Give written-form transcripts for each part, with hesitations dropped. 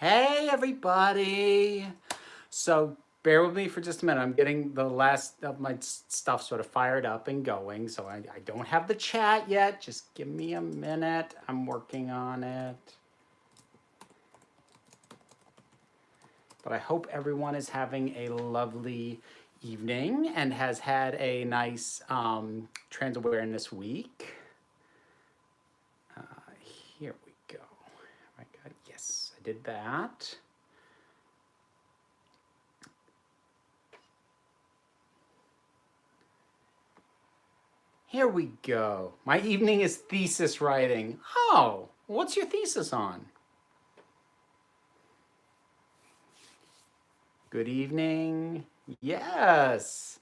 Hey everybody! So bear with me for just a minute. I'm getting the last of my stuff sort of fired up and going. So I don't have the chat yet. Just give me a minute. I'm working on it. But I hope everyone is having a lovely evening and has had a nice trans awareness week. Here we go. Oh my God, yes, I did that. Here we go. My evening is thesis writing. Oh, what's your thesis on? Good evening. Yes.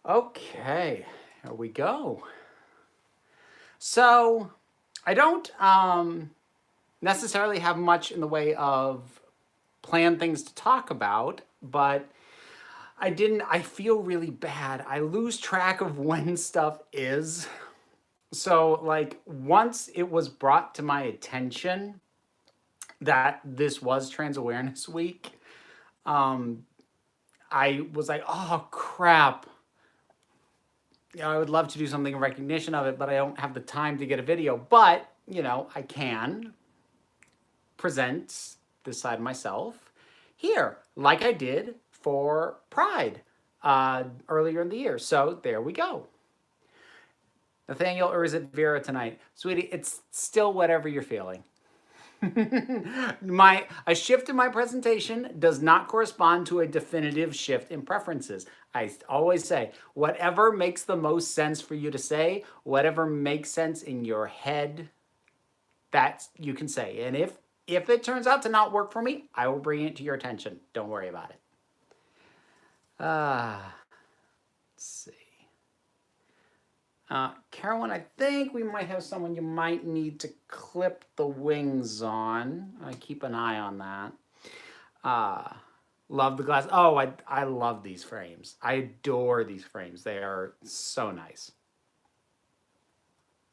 Okay, here we go. So, I don't necessarily have much in the way of planned things to talk about, but I feel really bad. I lose track of when stuff is. So, like, once it was brought to my attention that this was Trans Awareness Week, I was like, oh crap. I would love to do something in recognition of it, but I don't have the time to get a video. But, I can present this side of myself here, like I did for Pride earlier in the year. So there we go. Nathaniel, or is it Vera tonight? Sweetie, it's still whatever you're feeling. A shift in my presentation does not correspond to a definitive shift in preferences. I always say, whatever makes the most sense for you to say, whatever makes sense in your head, that you can say. And if it turns out to not work for me, I will bring it to your attention. Don't worry about it. Let's see. Carolyn, I think we might have someone you might need to clip the wings on. I keep an eye on that. Love the glass. Oh, I love these frames. I adore these frames. They are so nice.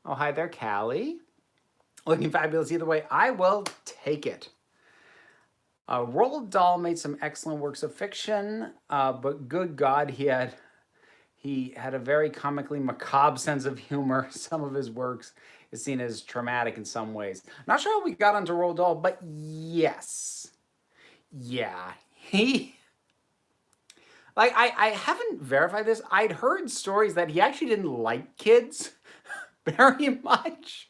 Oh, hi there, Callie. Looking fabulous either way. I will take it. Roald Dahl made some excellent works of fiction, but good God, he had a very comically macabre sense of humor. Some of his works is seen as traumatic in some ways. Not sure how we got onto Roald Dahl, but yes. Yeah, I haven't verified this. I'd heard stories that he actually didn't like kids very much.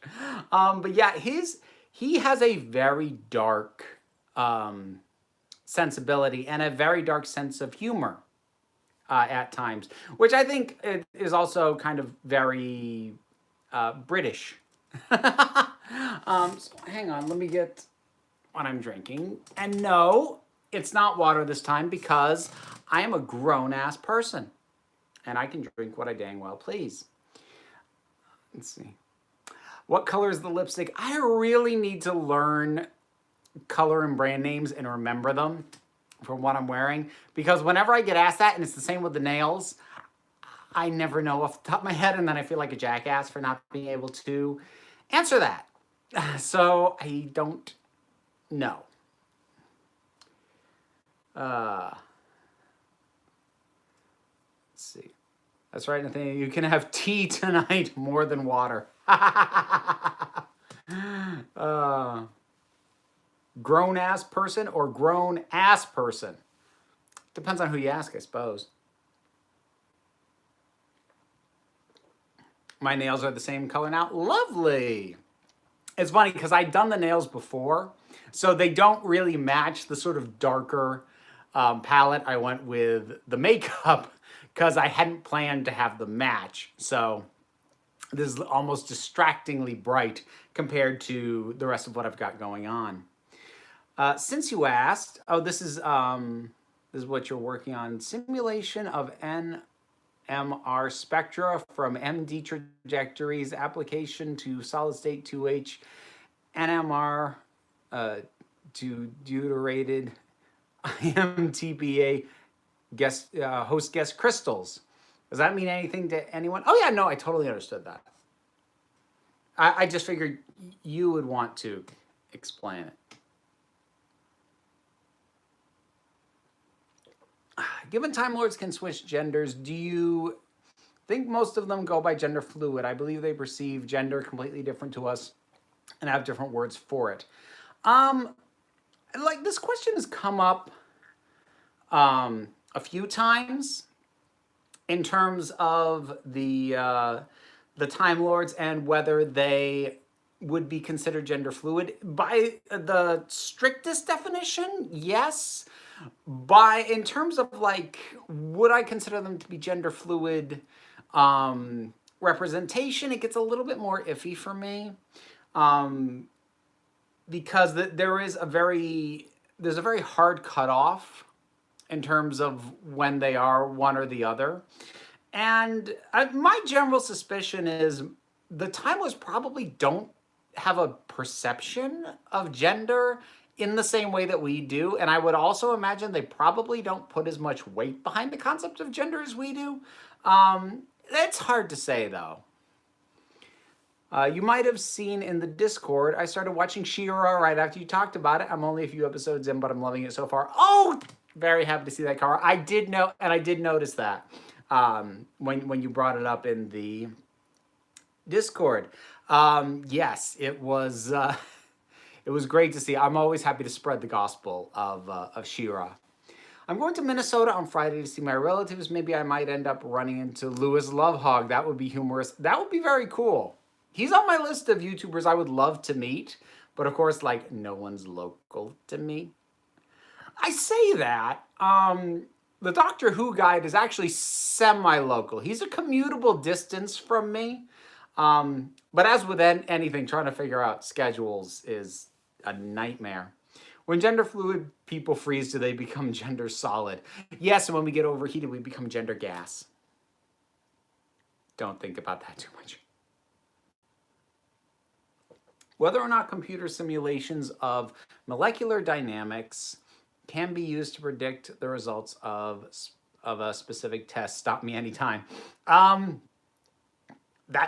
But yeah, he has a very dark sensibility and a very dark sense of humor at times, which I think is also kind of very British. So hang on, let me get what I'm drinking. And no, it's not water this time because I am a grown-ass person. And I can drink what I dang well please. Let's see. What color is the lipstick? I really need to learn color and brand names and remember them for what I'm wearing. Because whenever I get asked that, and it's the same with the nails, I never know off the top of my head, and then I feel like a jackass for not being able to answer that. So I don't know. Let's see. That's right, Nathaniel. You can have tea tonight more than water. Grown-ass person or grown-ass person? Depends on who you ask, I suppose. My nails are the same color now. Lovely. It's funny because I'd done the nails before, so they don't really match the sort of darker palette I went with the makeup because I hadn't planned to have them match. So this is almost distractingly bright compared to the rest of what I've got going on. Since you asked, oh, this is what you're working on. Simulation of NMR spectra from MD trajectories, application to solid state 2H, NMR to deuterated IMTPA host guest crystals. Does that mean anything to anyone? Oh yeah, no, I totally understood that. I just figured you would want to explain it. Given Time Lords can switch genders, do you think most of them go by gender fluid? I believe they perceive gender completely different to us and have different words for it. Um, like this question has come up a few times in terms of the Time Lords and whether they would be considered gender fluid. By the strictest definition, yes. By in terms of like, would I consider them to be gender fluid representation? It gets a little bit more iffy for me because there's a very hard cutoff in terms of when they are one or the other. And my general suspicion is the Timeless probably don't have a perception of gender in the same way that we do. And I would also imagine they probably don't put as much weight behind the concept of gender as we do. It's hard to say, though. You might have seen in the Discord, I started watching She-Ra right after you talked about it. I'm only a few episodes in, but I'm loving it so far. Oh, very happy to see that, Cara. I did notice that when you brought it up in the Discord. Yes, it was great to see. I'm always happy to spread the gospel of She-Ra. I'm going to Minnesota on Friday to see my relatives. Maybe I might end up running into Louis Lovehog. That would be humorous. That would be very cool. He's on my list of YouTubers I would love to meet, but of course, like, no one's local to me. I say that. The Doctor Who guide is actually semi-local. He's a commutable distance from me. But as with anything, trying to figure out schedules is a nightmare. When gender fluid people freeze, do they become gender solid? Yes, and when we get overheated, we become gender gas. Don't think about that too much. Whether or not computer simulations of molecular dynamics can be used to predict the results of a specific test. Stop me anytime. That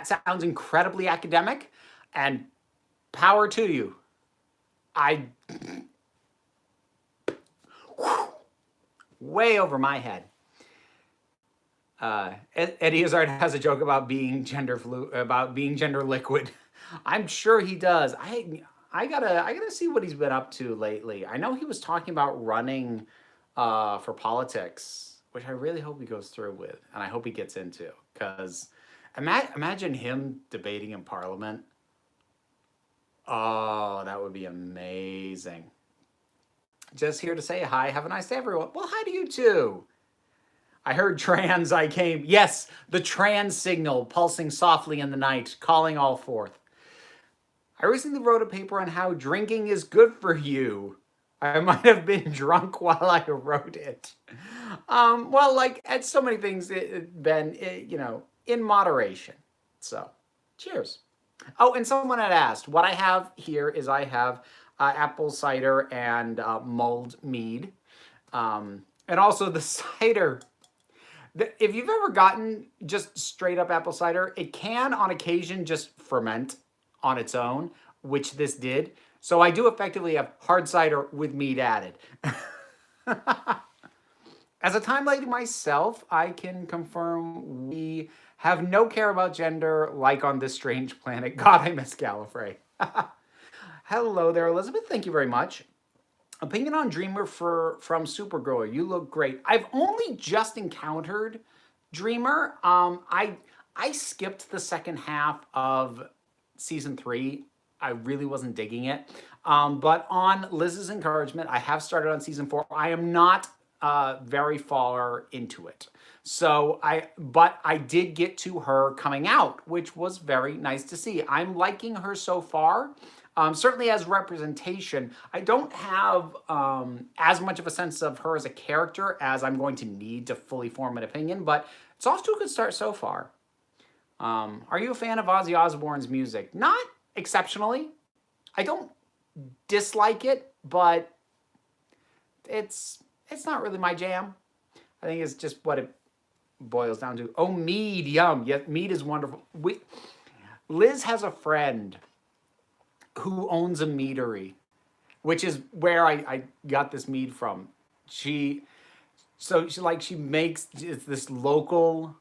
sounds incredibly academic, and power to you. Way over my head. Eddie Izzard has a joke about being gender liquid. I'm sure he does. I gotta see what he's been up to lately. I know he was talking about running for politics, which I really hope he goes through with, and I hope he gets into. Because imagine him debating in Parliament. Oh, that would be amazing. Just here to say hi. Have a nice day, everyone. Well, hi to you too. I heard trans, I came. Yes, the trans signal pulsing softly in the night, calling all forth. I recently wrote a paper on how drinking is good for you. I might have been drunk while I wrote it. Well, like at so many things, Ben, in moderation. So, cheers. Oh, and someone had asked, what I have here is I have apple cider and mulled mead. And also the cider. If you've ever gotten just straight up apple cider, it can on occasion just ferment on its own, which this did. So I do effectively have hard cider with mead added. As a time lady myself, I can confirm we have no care about gender like on this strange planet. God, I miss Gallifrey. Hello there, Elizabeth. Thank you very much. Opinion on Dreamer from Supergirl. You look great. I've only just encountered Dreamer. I skipped the second half of season 3. I really wasn't digging it. But on Liz's encouragement, I have started on season 4. I am not very far into it. But I did get to her coming out, which was very nice to see. I'm liking her so far. Certainly as representation, I don't have as much of a sense of her as a character as I'm going to need to fully form an opinion, but it's off to a good start so far. Are you a fan of Ozzy Osbourne's music? Not exceptionally. I don't dislike it, but it's not really my jam. I think it's just what it boils down to. Oh, mead, yum. Yeah, mead is wonderful. Liz has a friend who owns a meadery, which is where I got this mead from. She So she makes it's this local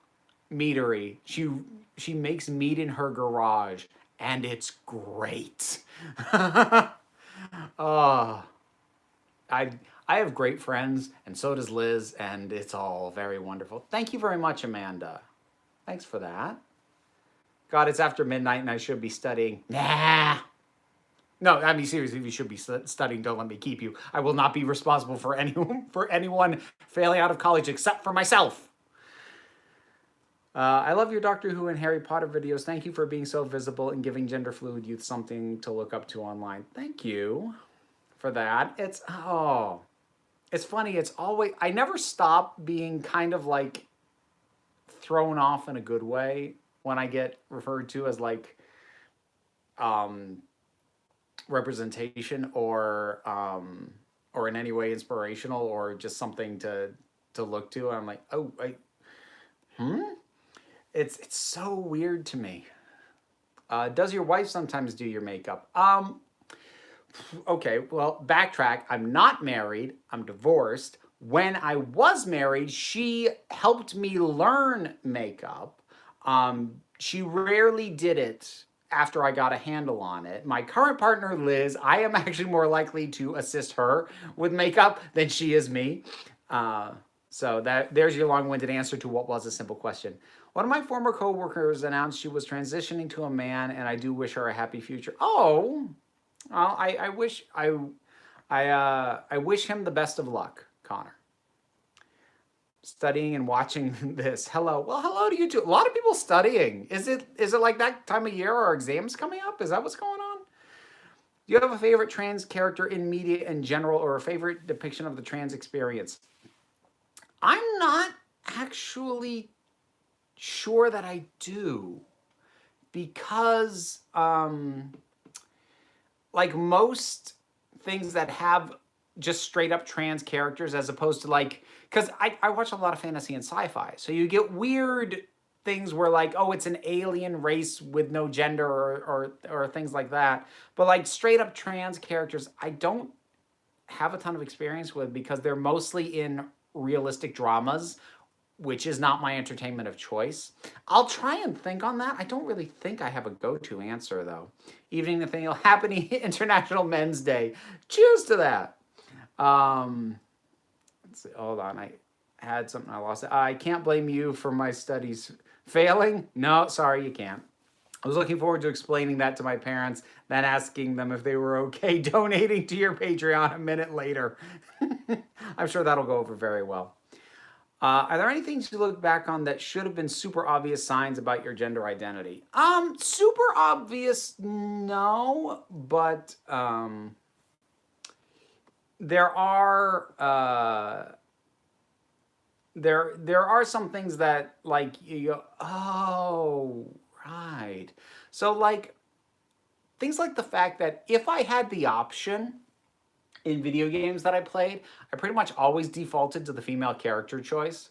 meadery. She makes meat in her garage, and it's great. Oh, I I have great friends, and so does Liz, and it's all very wonderful. Thank you very much, Amanda. Thanks for that. God, it's after midnight, and I should be studying. Nah. No, I mean seriously, you should be studying. Don't let me keep you. I will not be responsible for anyone failing out of college except for myself. I love your Doctor Who and Harry Potter videos. Thank you for being so visible and giving gender fluid youth something to look up to online. Thank you for that. It's funny. It's always I never stop being kind of like thrown off in a good way when I get referred to as like um representation or in any way inspirational or just something to look to. I'm like, oh, hmm. It's so weird to me. Does your wife sometimes do your makeup? Okay, well, backtrack. I'm not married. I'm divorced. When I was married, she helped me learn makeup. She rarely did it after I got a handle on it. My current partner, Liz, I am actually more likely to assist her with makeup than she is me. Uh, so there's your long-winded answer to what was a simple question. One of my former coworkers announced she was transitioning to a man, and I do wish her a happy future. Oh, well, I wish him the best of luck, Connor. Studying and watching this. Hello. Well, hello to you too. A lot of people studying. Is it like that time of year or exams coming up? Is that what's going on? Do you have a favorite trans character in media in general or a favorite depiction of the trans experience? I'm not actually sure that I do because like most things that have just straight up trans characters as opposed to like because I watch a lot of fantasy and sci-fi, so you get weird things where like, oh, it's an alien race with no gender or things like that, but like straight up trans characters I don't have a ton of experience with because they're mostly in realistic dramas, which is not my entertainment of choice. I'll try and think on that. I don't really think I have a go-to answer though. Evening Nathaniel, happy International Men's Day. Cheers to that. Let's see. Hold on. I had something I lost. I can't blame you for my studies failing. No, sorry, you can't. I was looking forward to explaining that to my parents, then asking them if they were okay donating to your Patreon a minute later. I'm sure that'll go over very well. Are there any things you look back on that should have been super obvious signs about your gender identity? Super obvious, no, but there are there are some things that like you go, oh, right. So like things like the fact that if I had the option in video games that I played, I pretty much always defaulted to the female character choice.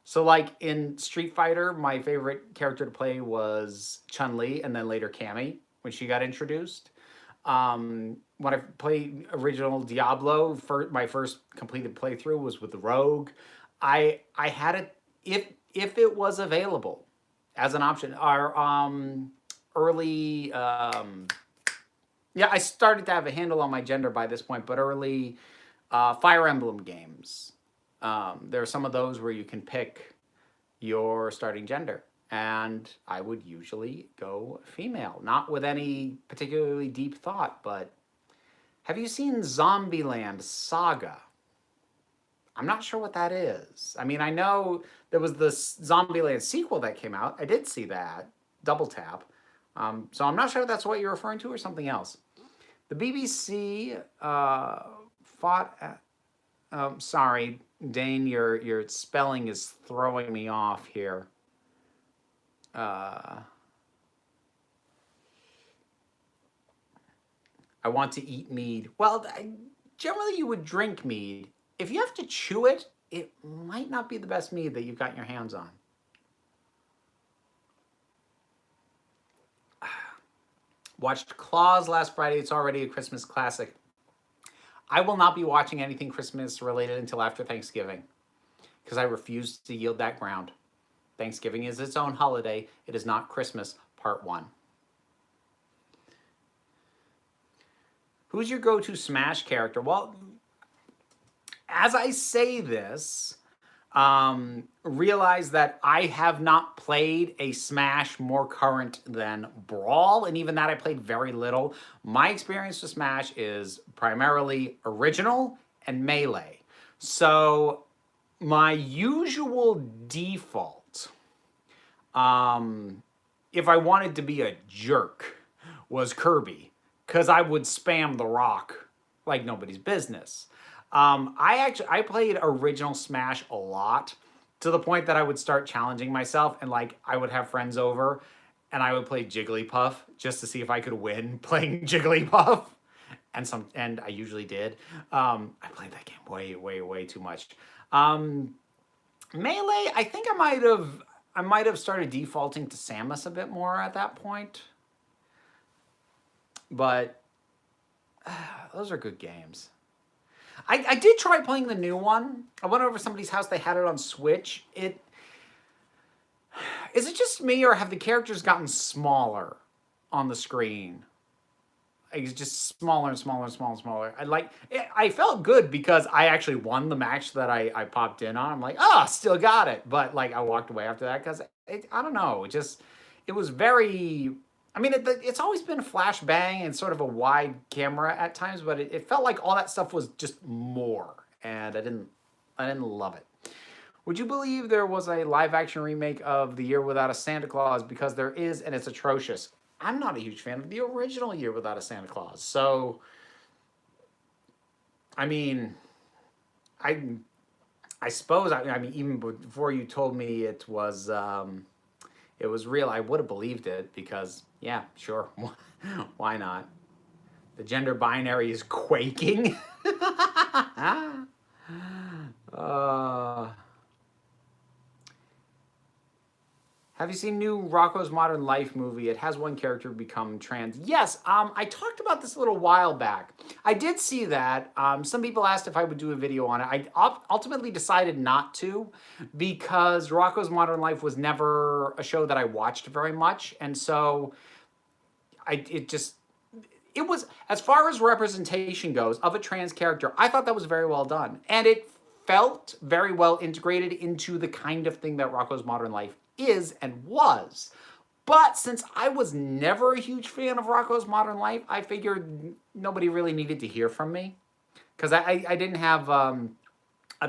So like in Street Fighter, my favorite character to play was Chun-Li and then later Cammy when she got introduced. When I played original Diablo, my first completed playthrough was with the Rogue. I had it if it was available as an option. Our early yeah, I started to have a handle on my gender by this point, but early Fire Emblem games. There are some of those where you can pick your starting gender. And I would usually go female. Not with any particularly deep thought, but have you seen Zombieland Saga? I'm not sure what that is. I mean, I know there was the Zombieland sequel that came out. I did see that. Double tap. So I'm not sure if that's what you're referring to or something else. The BBC fought at, sorry, Dane, your spelling is throwing me off here. I want to eat mead. Well, generally you would drink mead. If you have to chew it, it might not be the best mead that you've got your hands on. Watched Claws last Friday. It's already a Christmas classic. I will not be watching anything Christmas related until after Thanksgiving. because I refuse to yield that ground. Thanksgiving is its own holiday. It is not Christmas, part 1. Who's your go-to Smash character? Well, as I say this, realize that I have not played a Smash more current than Brawl, and even that I played very little. My experience with Smash is primarily original and melee. So my usual default, if I wanted to be a jerk, was Kirby, because I would spam the rock like nobody's business. I played original Smash a lot, to the point that I would start challenging myself, and like I would have friends over and I would play Jigglypuff just to see if I could win playing Jigglypuff. And I usually did. I played that game way too much. Melee, I think I might have started defaulting to Samus a bit more at that point. But those are good games. I did try playing the new one. I went over to somebody's house. They had it on Switch. Is it just me, or have the characters gotten smaller on the screen? It's just smaller and smaller and smaller and smaller. I felt good because I actually won the match that I popped in on. I'm like, oh, still got it. But like I walked away after that because I don't know. It was very. I mean, it's always been flashbang and sort of a wide camera at times, but it felt like all that stuff was just more, and I didn't love it. Would you believe there was a live-action remake of The Year Without a Santa Claus? Because there is, and it's atrocious. I'm not a huge fan of the original Year Without a Santa Claus. So, I mean, I suppose, I mean, even before you told me it was real, I would have believed it because, yeah, sure, why not? The gender binary is quaking. Have you seen new Rocko's Modern Life movie? It has one character become trans. Yes, I talked about this a little while back. I did see that. Some people asked if I would do a video on it. I ultimately decided not to because Rocko's Modern Life was never a show that I watched very much. And so it was, as far as representation goes of a trans character, I thought that was very well done. And it felt very well integrated into the kind of thing that Rocko's Modern Life is and was. But since I was never a huge fan of Rocko's Modern Life, I figured nobody really needed to hear from me because I didn't have a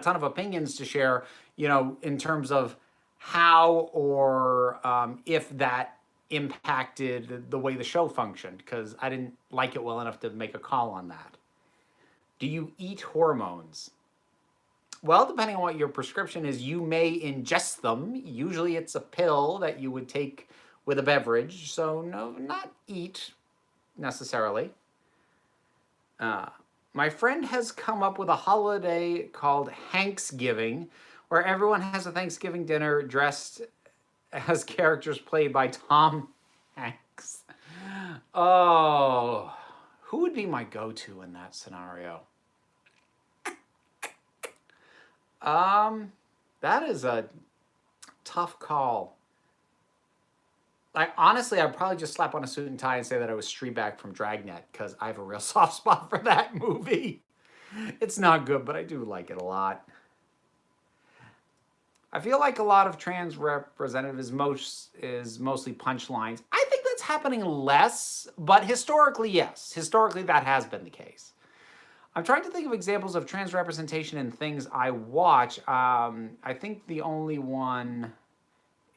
ton of opinions to share, in terms of how or if that impacted the way the show functioned, because I didn't like it well enough to make a call on that. Do you eat hormones? Well, depending on what your prescription is, you may ingest them. Usually it's a pill that you would take with a beverage. So no, not eat necessarily. My friend has come up with a holiday called Hanksgiving, where everyone has a Thanksgiving dinner dressed as characters played by Tom Hanks. Oh, who would be my go-to in that scenario? That is a tough call. Honestly, I'd probably just slap on a suit and tie and say that I was Streetback from Dragnet, because I have a real soft spot for that movie. It's not good, but I do like it a lot. I feel like a lot of trans representative is mostly punchlines. I think that's happening less, but historically, yes. Historically, that has been the case. I'm trying to think of examples of trans representation in things I watch. I think the only one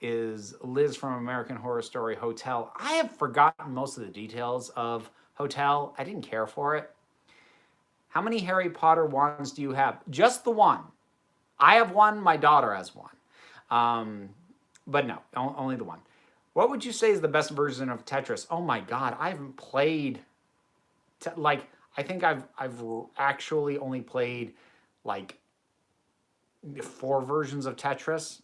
is Liz from American Horror Story Hotel. I have forgotten most of the details of Hotel. I didn't care for it. How many Harry Potter wands do you have? Just the one. I have one. My daughter has one. But no, only the one. What would you say is the best version of Tetris? Oh my God, I haven't played... I think I've actually only played like 4 versions of Tetris.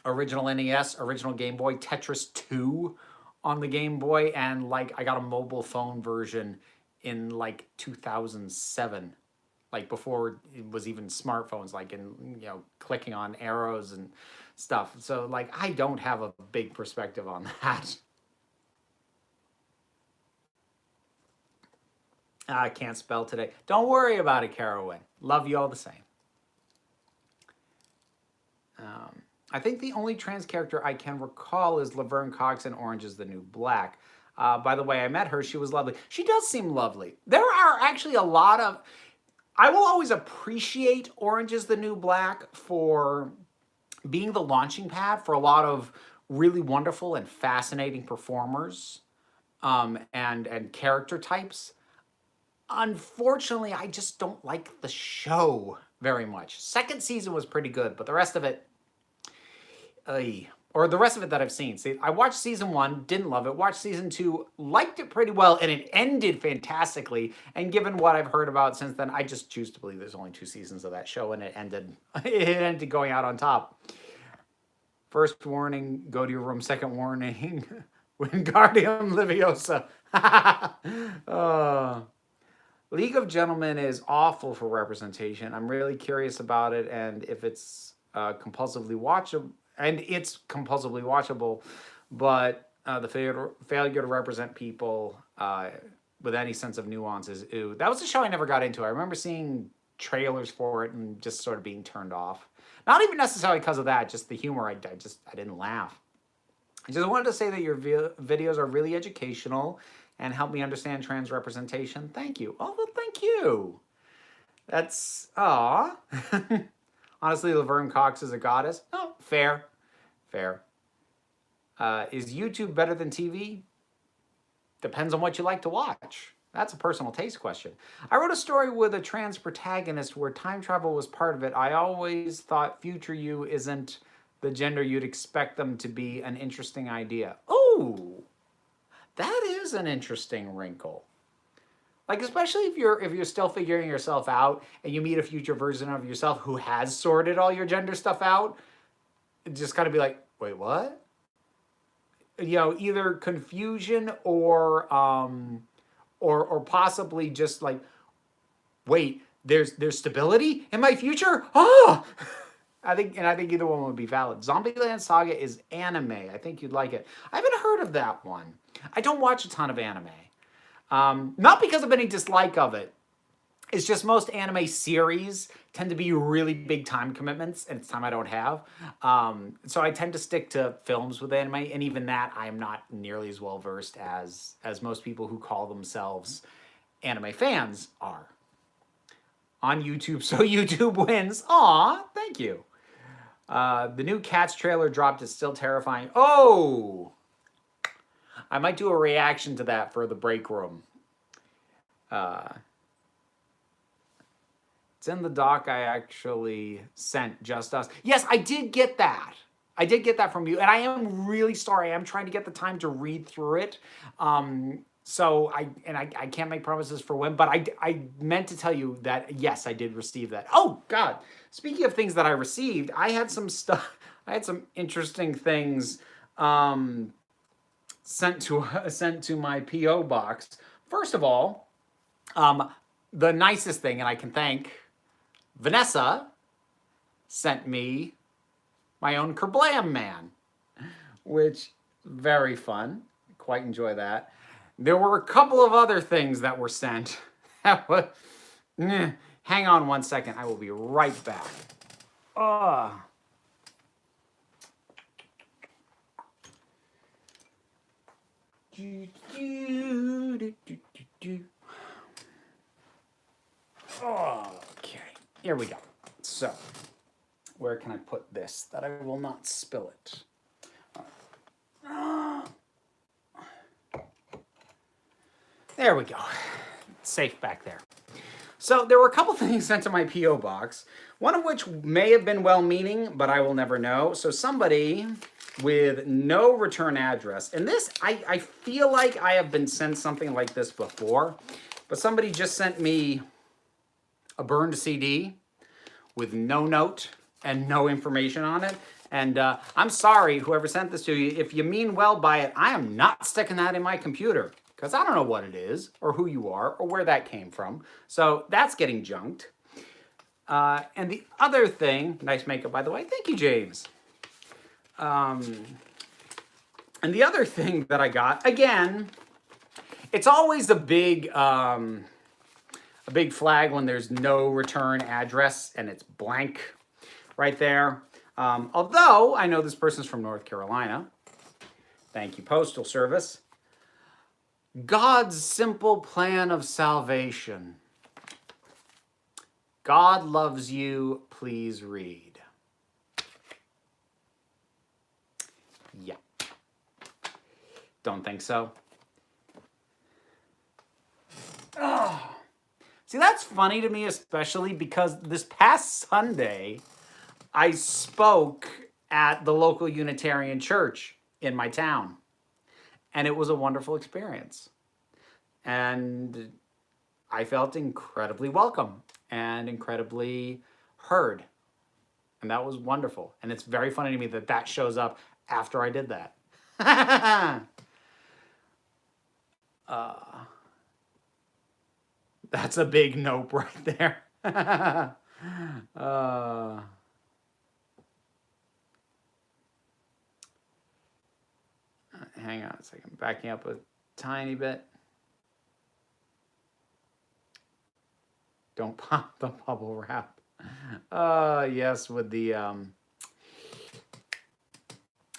Original NES, original Game Boy, Tetris 2 on the Game Boy, and I got a mobile phone version in 2007. like before it was even smartphones, like in, clicking on arrows and stuff. So like I don't have a big perspective on that. I can't spell today. Don't worry about it, Carowin. Love you all the same. I think the only trans character I can recall is Laverne Cox in Orange is the New Black. By the way, I met her. She was lovely. She does seem lovely. There are actually a lot of... I will always appreciate Orange is the New Black for being the launching pad for a lot of really wonderful and fascinating performers and character types. Unfortunately, I just don't like the show very much. Second season was pretty good, but the rest of it... or the rest of it that I've seen. See, I watched season 1, didn't love it. Watched season 2, liked it pretty well, and it ended fantastically. And given what I've heard about since then, I just choose to believe there's only 2 seasons of that show, and it ended going out on top. First warning, go to your room. Second warning, Wingardium Leviosa. League of Gentlemen is awful for representation. I'm really curious about it, and if it's compulsively watchable. And it's compulsively watchable, but the failure to represent people with any sense of nuance is ooh. That was a show I never got into. I remember seeing trailers for it and just sort of being turned off. Not even necessarily because of that, just the humor. I didn't laugh. I just wanted to say that your videos are really educational and help me understand trans representation. Thank you. Oh, well, thank you. That's, aw. Honestly, Laverne Cox is a goddess. Oh, fair. Fair. Is YouTube better than TV? Depends on what you like to watch. That's a personal taste question. I wrote a story with a trans protagonist where time travel was part of it. I always thought future you isn't the gender you'd expect them to be. An interesting idea. Oh, that is an interesting wrinkle. Like, especially if you're still figuring yourself out and you meet a future version of yourself who has sorted all your gender stuff out, just kind of be like, wait, what? Either confusion or possibly just like, wait, there's stability in my future? Oh! I think either one would be valid. Zombieland Saga is anime. I think you'd like it. I haven't heard of that one. I don't watch a ton of anime. Not because of any dislike of it. It's just most anime series tend to be really big time commitments, and it's time I don't have. So I tend to stick to films with anime, and even that I am not nearly as well versed as most people who call themselves anime fans are. On YouTube, so YouTube wins. Aw, thank you. The new Cats trailer dropped. It's still terrifying. Oh! I might do a reaction to that for the break room. It's in the doc I actually sent Just Us. Yes, I did get that. I did get that from you, and I am really sorry. I am trying to get the time to read through it. So I can't make promises for when, but I meant to tell you that yes, I did receive that. Oh God! Speaking of things that I received, I had some stuff. I had some interesting things sent to my PO box. First of all, the nicest thing, and I can thank Vanessa, sent me my own Kerblam Man, which very fun. Quite enjoy that. There were a couple of other things that were sent. Hang on one second. I will be right back. Oh, okay, here we go. So, where can I put this that I will not spill it? There we go. It's safe back there. So there were a couple things sent to my P.O. box, one of which may have been well-meaning, but I will never know. So somebody with no return address. And this, I feel like I have been sent something like this before, but somebody just sent me a burned CD with no note and no information on it. And I'm sorry, whoever sent this to you. If you mean well by it, I am not sticking that in my computer because I don't know what it is or who you are or where that came from. So that's getting junked. And the other thing, nice makeup, by the way. Thank you, James. And the other thing that I got, again, it's always a big flag when there's no return address and it's blank right there. Although I know this person's from North Carolina. Thank you, Postal Service. God's simple plan of salvation. God loves you, please read. Yeah. Don't think so. Oh. See, that's funny to me, especially because this past Sunday, I spoke at the local Unitarian church in my town. And it was a wonderful experience. And I felt incredibly welcome and incredibly heard. And that was wonderful. And it's very funny to me that that shows up after I did that. That's a big nope right there. Hang on a second. Backing up a tiny bit. Don't pop the bubble wrap. Yes, with the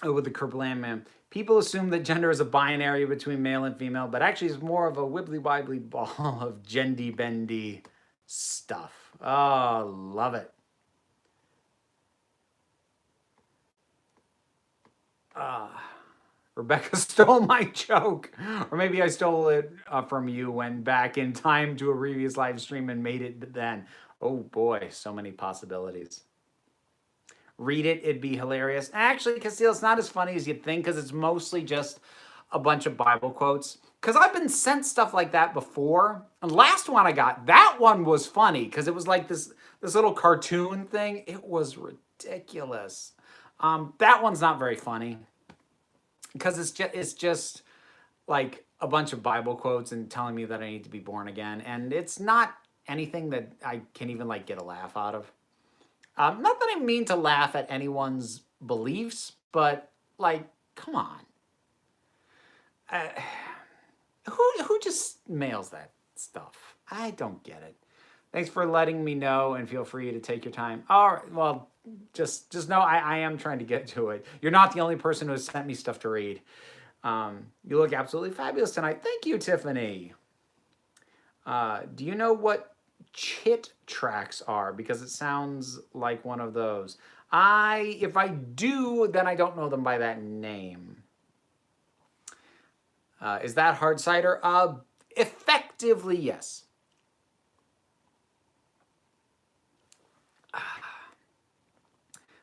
Kerblame man. People assume that gender is a binary between male and female, but actually it's more of a wibbly-wobbly ball of gendy-bendy stuff. Oh, love it. Rebecca stole my joke. Or maybe I stole it from you, went back in time to a previous live stream and made it then. Oh boy, so many possibilities. Read it, it'd be hilarious. Actually, Castile, it's not as funny as you'd think because it's mostly just a bunch of Bible quotes. Because I've been sent stuff like that before. And last one I got, that one was funny because it was like this little cartoon thing. It was ridiculous. That one's not very funny. Because it's just like a bunch of Bible quotes and telling me that I need to be born again. And it's not anything that I can even like get a laugh out of. Not that I mean to laugh at anyone's beliefs, but like, come on. Who just mails that stuff? I don't get it. Thanks for letting me know and feel free to take your time. All right, well, just know I am trying to get to it. You're not the only person who has sent me stuff to read. You look absolutely fabulous tonight. Thank you, Tiffany. Do you know what chit tracks are? Because it sounds like one of those. If I do, then I don't know them by that name. Is that hard cider? Effectively, yes.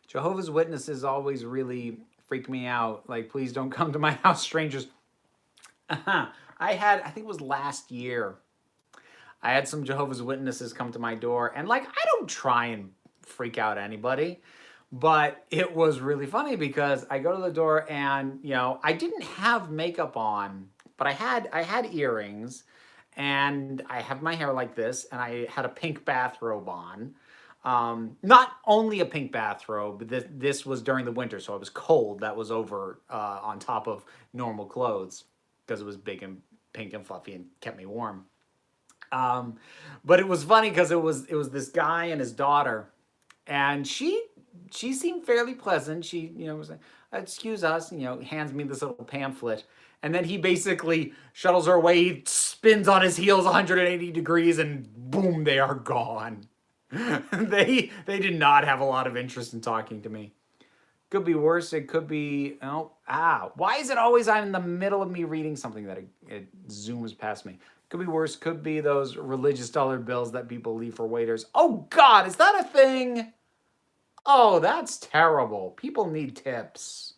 Jehovah's Witnesses always really freak me out. Like, please don't come to my house, strangers. I think it was last year. I had some Jehovah's Witnesses come to my door. And, like, I don't try and freak out anybody. But it was really funny because I go to the door and, you know, I didn't have makeup on. But I had earrings. And I have my hair like this. And I had a pink bathrobe on. Not only a pink bathrobe, but this was during the winter, so it was cold. That was over on top of normal clothes because it was big and pink and fluffy and kept me warm. But it was funny because it was this guy and his daughter, and she seemed fairly pleasant. She, you know, was like, "Excuse us," and, you know, hands me this little pamphlet, and then he basically shuttles her away, spins on his heels 180 degrees, and boom, they are gone. They did not have a lot of interest in talking to me. Could be worse. It could be, why is it always I'm in the middle of me reading something that it zooms past me? Could be worse. Could be those religious dollar bills that people leave for waiters. Oh God, is that a thing? Oh, that's terrible. People need tips.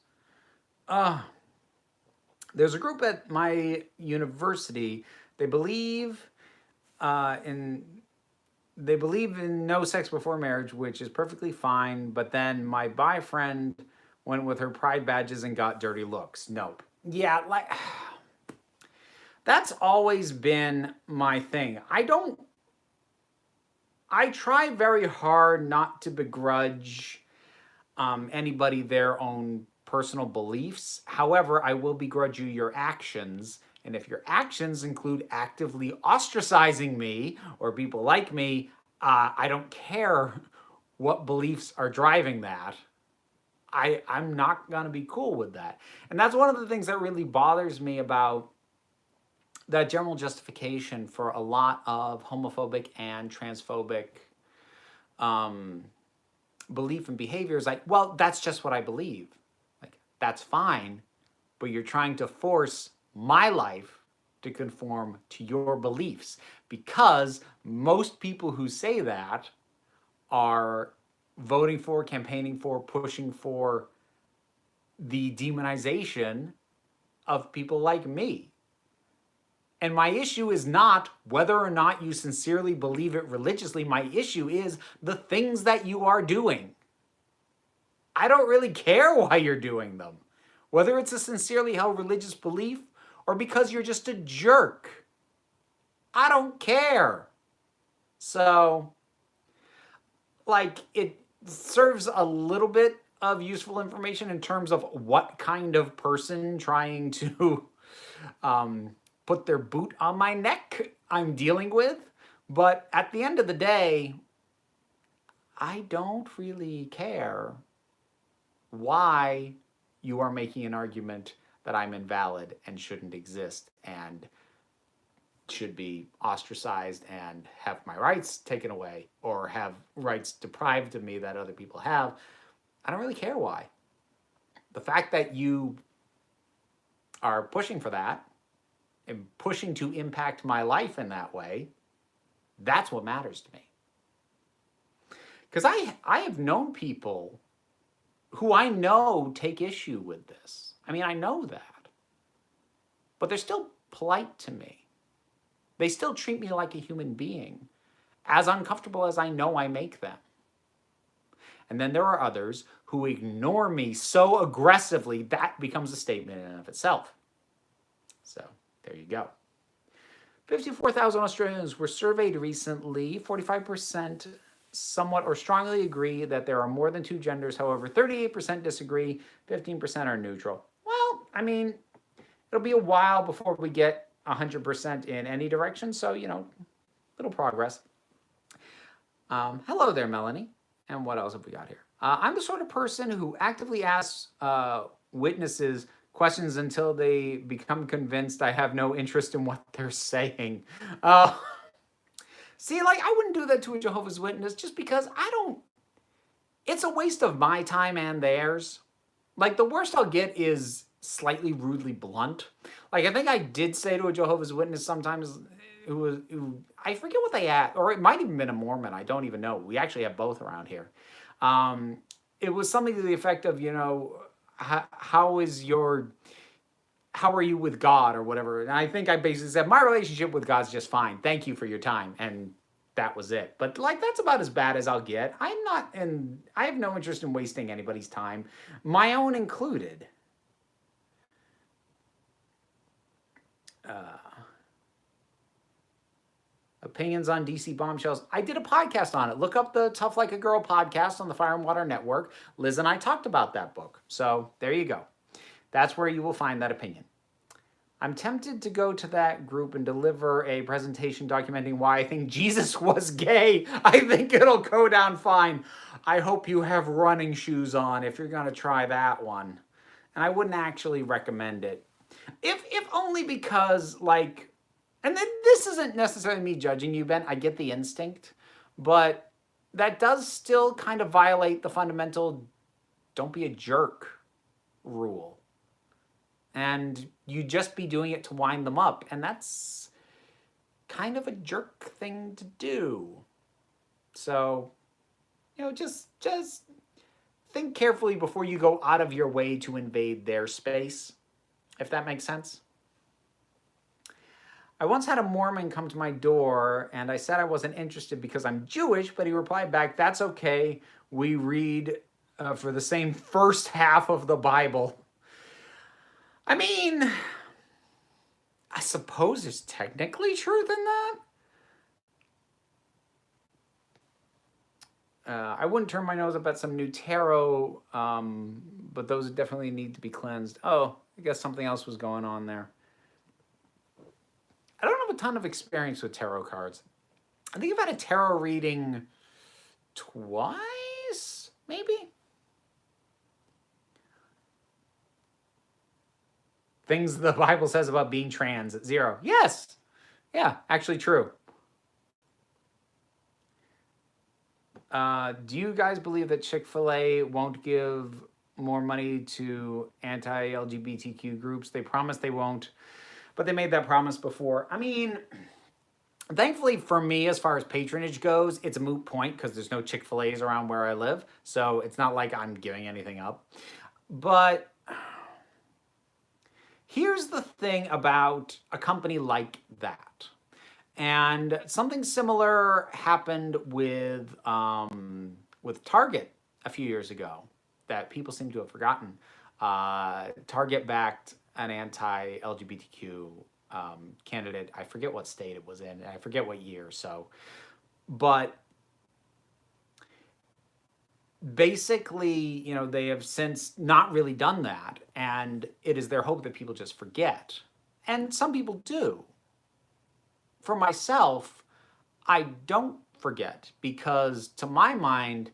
There's a group at my university. They believe in no sex before marriage, which is perfectly fine. But then my boyfriend went with her pride badges and got dirty looks. Nope. Yeah, like, that's always been my thing. I I try very hard not to begrudge anybody their own personal beliefs. However, I will begrudge you your actions. And if your actions include actively ostracizing me or people like me, I don't care what beliefs are driving that. I'm not going to be cool with that. And that's one of the things that really bothers me about that general justification for a lot of homophobic and transphobic um, belief and behavior is like, well, that's just what I believe. Like, that's fine, but you're trying to force my life to conform to your beliefs because most people who say that are voting for, campaigning for, pushing for the demonization of people like me. And my issue is not whether or not you sincerely believe it religiously. My issue is the things that you are doing. I don't really care why you're doing them. Whether it's a sincerely held religious belief or because you're just a jerk. I don't care. So, like, it serves a little bit of useful information in terms of what kind of person trying to put their boot on my neck I'm dealing with. But at the end of the day, I don't really care why you are making an argument that I'm invalid and shouldn't exist and should be ostracized and have my rights taken away or have rights deprived of me that other people have. I don't really care why. The fact that you are pushing for that and pushing to impact my life in that way, that's what matters to me. Because I have known people who I know take issue with this. I mean, I know that. But they're still polite to me. They still treat me like a human being, as uncomfortable as I know I make them. And then there are others who ignore me so aggressively that becomes a statement in and of itself. So there you go. 54,000 Australians were surveyed recently. 45% somewhat or strongly agree that there are more than two genders. However, 38% disagree. 15% are neutral. Well, I mean, it'll be a while before we get 100% in any direction. So, little progress. Hello there, Melanie. And what else have we got here? I'm the sort of person who actively asks witnesses questions until they become convinced I have no interest in what they're saying. See, like, I wouldn't do that to a Jehovah's Witness just because it's a waste of my time and theirs. Like, the worst I'll get is slightly rudely blunt. Like, I think I did say to a Jehovah's Witness sometimes who I forget what they asked, or it might even been a Mormon. I don't even know. We actually have both around here. It was something to the effect of, how are you with God or whatever? And I think I basically said, my relationship with God's just fine. Thank you for your time. And that was it. But like, that's about as bad as I'll get. I have no interest in wasting anybody's time, my own included. Opinions on DC bombshells. I did a podcast on it. Look up the Tough Like a Girl podcast on the Fire and Water Network. Liz and I talked about that book. So there you go. That's where you will find that opinion. I'm tempted to go to that group and deliver a presentation documenting why I think Jesus was gay. I think it'll go down fine. I hope you have running shoes on if you're going to try that one. And I wouldn't actually recommend it. If only because, like, and then this isn't necessarily me judging you, Ben. I get the instinct. But that does still kind of violate the fundamental don't be a jerk rule. And you just be doing it to wind them up. And that's kind of a jerk thing to do. So, just think carefully before you go out of your way to invade their space, if that makes sense. I once had a Mormon come to my door, and I said I wasn't interested because I'm Jewish, but he replied back, that's okay. We read for the same first half of the Bible. I mean, I suppose there's technically truth in that. I wouldn't turn my nose up at some new tarot, but those definitely need to be cleansed. Oh, I guess something else was going on there. I don't have a ton of experience with tarot cards. I think I've had a tarot reading twice, maybe? Things the Bible says about being trans at 0. Yes. Yeah, actually true. Do you guys believe that Chick-fil-A won't give more money to anti-LGBTQ groups? They promised they won't, but they made that promise before. I mean, thankfully for me, as far as patronage goes, it's a moot point because there's no Chick-fil-A's around where I live. So it's not like I'm giving anything up. But here's the thing about a company like that. And something similar happened with Target a few years ago that people seem to have forgotten. Target backed an anti-LGBTQ candidate. I forget what state it was in. I forget what year. But basically, they have since not really done that, and it is their hope that people just forget. And some people do. For myself, I don't forget because, to my mind,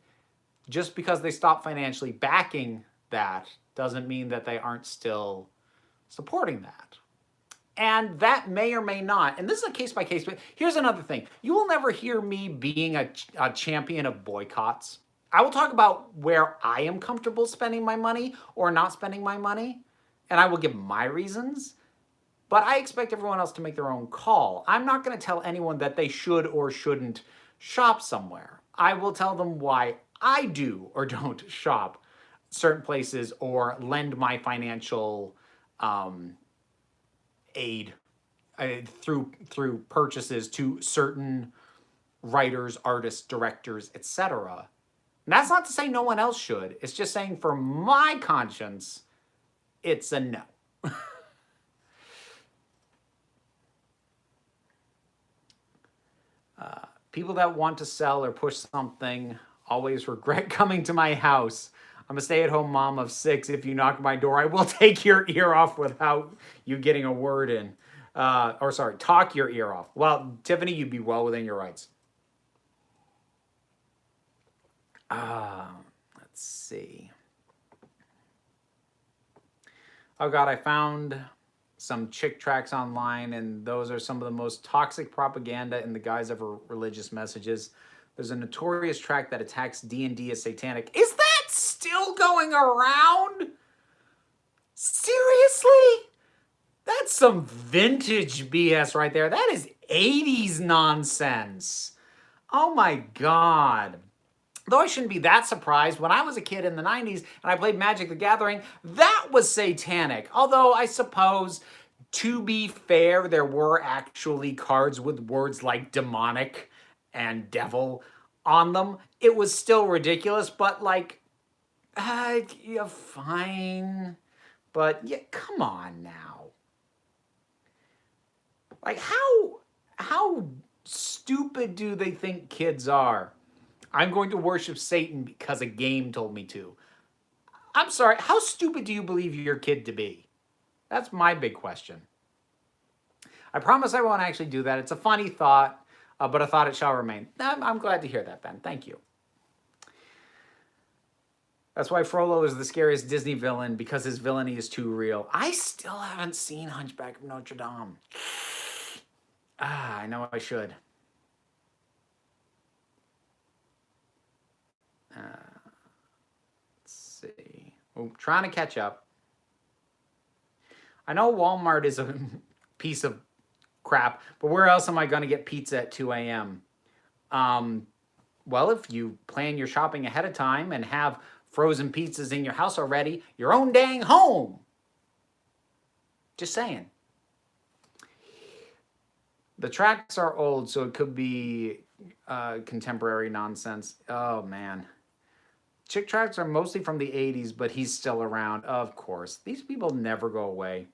just because they stop financially backing that doesn't mean that they aren't still supporting that. And that may or may not, and this is a case by case, but here's another thing. You will never hear me being a champion of boycotts. I will talk about where I am comfortable spending my money or not spending my money, and I will give my reasons. But I expect everyone else to make their own call. I'm not going to tell anyone that they should or shouldn't shop somewhere. I will tell them why I do or don't shop certain places or lend my financial aid through purchases to certain writers, artists, directors, etc. And that's not to say no one else should. It's just saying for my conscience, it's a no. People that want to sell or push something always regret coming to my house. I'm a stay-at-home mom of 6. If you knock my door, I will take your ear off without you getting a word in. Talk your ear off. Well, Tiffany, you'd be well within your rights. Let's see. Oh God, I found some chick tracks online, and those are some of the most toxic propaganda in the guise of religious messages. There's a notorious track that attacks D&D as satanic. Is that still going around? Seriously? That's some vintage BS right there. That is 80s nonsense. Oh my God. Though I shouldn't be that surprised, when I was a kid in the 90s and I played Magic the Gathering, that was satanic. Although I suppose, to be fair, there were actually cards with words like demonic and devil on them. It was still ridiculous, but yeah, fine. But yeah, come on now. How stupid do they think kids are? I'm going to worship Satan because a game told me to. I'm sorry, how stupid do you believe your kid to be? That's my big question. I promise I won't actually do that. It's a funny thought, but a thought it shall remain. I'm glad to hear that, Ben. Thank you. That's why Frollo is the scariest Disney villain, because his villainy is too real. I still haven't seen Hunchback of Notre Dame. I know I should. Let's see. Oh, trying to catch up. I know Walmart is a piece of crap, but where else am I going to get pizza at 2 a.m.? Well, if you plan your shopping ahead of time and have frozen pizzas in your house already, your own dang home. Just saying. The tracks are old, so it could be contemporary nonsense. Oh, man. Chick tracks are mostly from the 80s, but he's still around. Of course. These people never go away.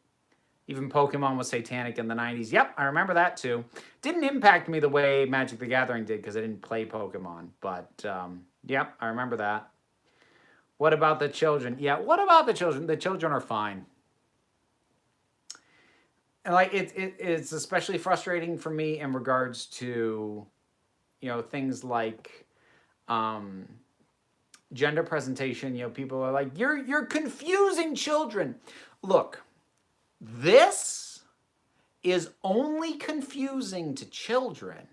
Even Pokemon was satanic in the 90s. Yep, I remember that too. Didn't impact me the way Magic the Gathering did because I didn't play Pokemon. But Yep, I remember that. What about the children? Yeah, what about the children? The children are fine. And like it's especially frustrating for me in regards to, things like um gender presentation. People are like, you're confusing children. Look, this is only confusing to children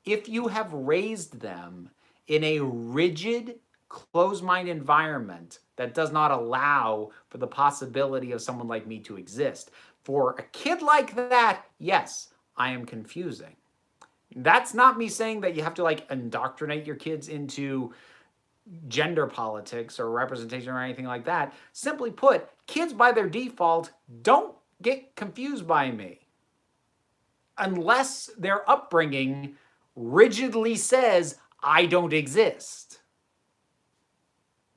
if you have raised them in a rigid, closed-mind environment that does not allow for the possibility of someone like me to exist. For a kid like that, yes, I am confusing. That's not me saying that you have to like indoctrinate your kids into gender politics or representation or anything like that. Simply put, kids by their default don't get confused by me unless their upbringing rigidly says I don't exist.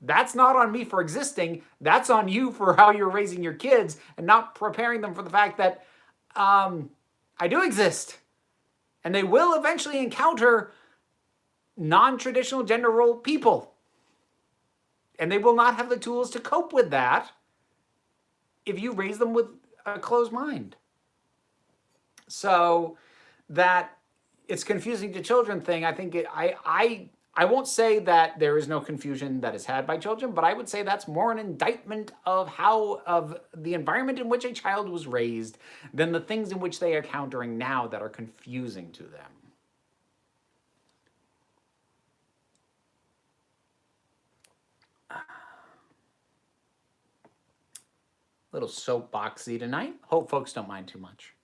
That's not on me for existing. That's on you for how you're raising your kids and not preparing them for the fact that I do exist. And they will eventually encounter non-traditional gender role people. And they will not have the tools to cope with that if you raise them with a closed mind. So that it's confusing to children thing, I think I won't say that there is no confusion that is had by children, but I would say that's more an indictment of the environment in which a child was raised than the things in which they are encountering now that are confusing to them. Little soapboxy tonight. Hope folks don't mind too much.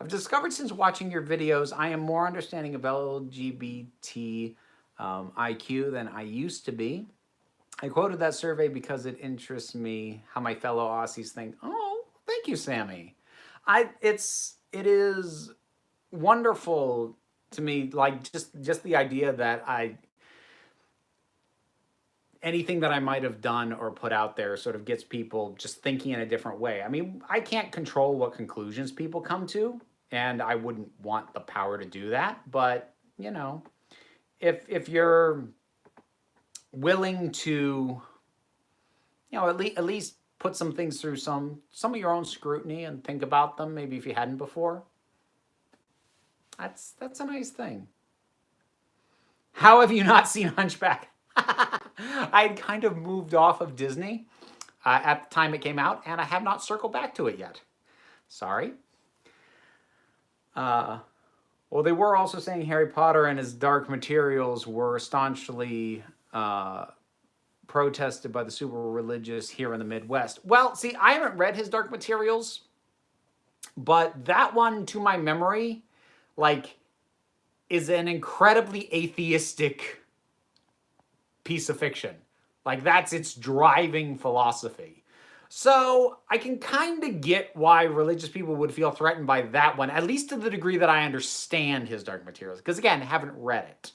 I've discovered since watching your videos, I am more understanding of LGBT IQ than I used to be. I quoted that survey because it interests me how my fellow Aussies think. Oh, thank you, Sammy. It is wonderful to me, like just the idea that anything that I might have done or put out there sort of gets people just thinking in a different way. I mean, I can't control what conclusions people come to, and I wouldn't want the power to do that. But, if you're willing to, at least put some things through some of your own scrutiny and think about them, maybe if you hadn't before, that's a nice thing. How have you not seen Hunchback? I'd kind of moved off of Disney at the time it came out, and I have not circled back to it yet. Sorry. Well, they were also saying Harry Potter and his dark materials were staunchly protested by the super religious here in the Midwest. Well, see, I haven't read his dark materials, but that one, to my memory, is an incredibly atheistic piece of fiction. That's its driving philosophy. So I can kind of get why religious people would feel threatened by that one, at least to the degree that I understand his dark materials. Because again, I haven't read it.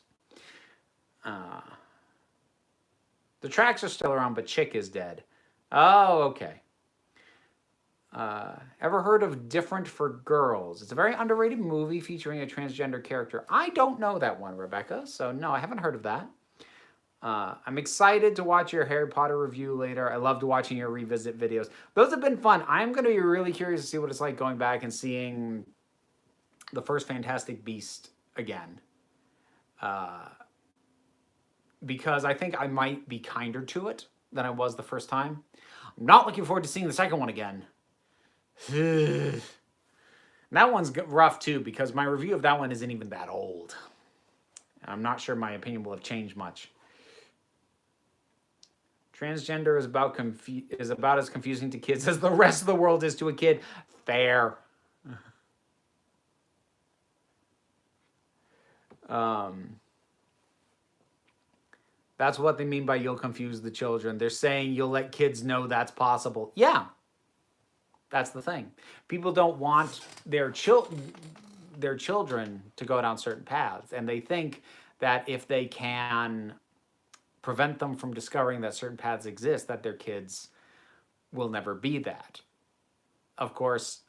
The tracks are still around, but Chick is dead. Oh, okay. Ever heard of Different for Girls? It's a very underrated movie featuring a transgender character. I don't know that one, Rebecca. So no, I haven't heard of that. I'm excited to watch your Harry Potter review later. I loved watching your revisit videos. Those have been fun. I'm going to be really curious to see what it's like going back and seeing the first Fantastic Beast again. Because I think I might be kinder to it than I was the first time. I'm not looking forward to seeing the second one again. That one's rough too, because my review of that one isn't even that old. I'm not sure my opinion will have changed much. Transgender is about as confusing to kids as the rest of the world is to a kid. Fair. That's what they mean by you'll confuse the children. They're saying you'll let kids know that's possible. Yeah. That's the thing. People don't want their children to go down certain paths. And they think that if they can prevent them from discovering that certain paths exist, that their kids will never be that. Of course,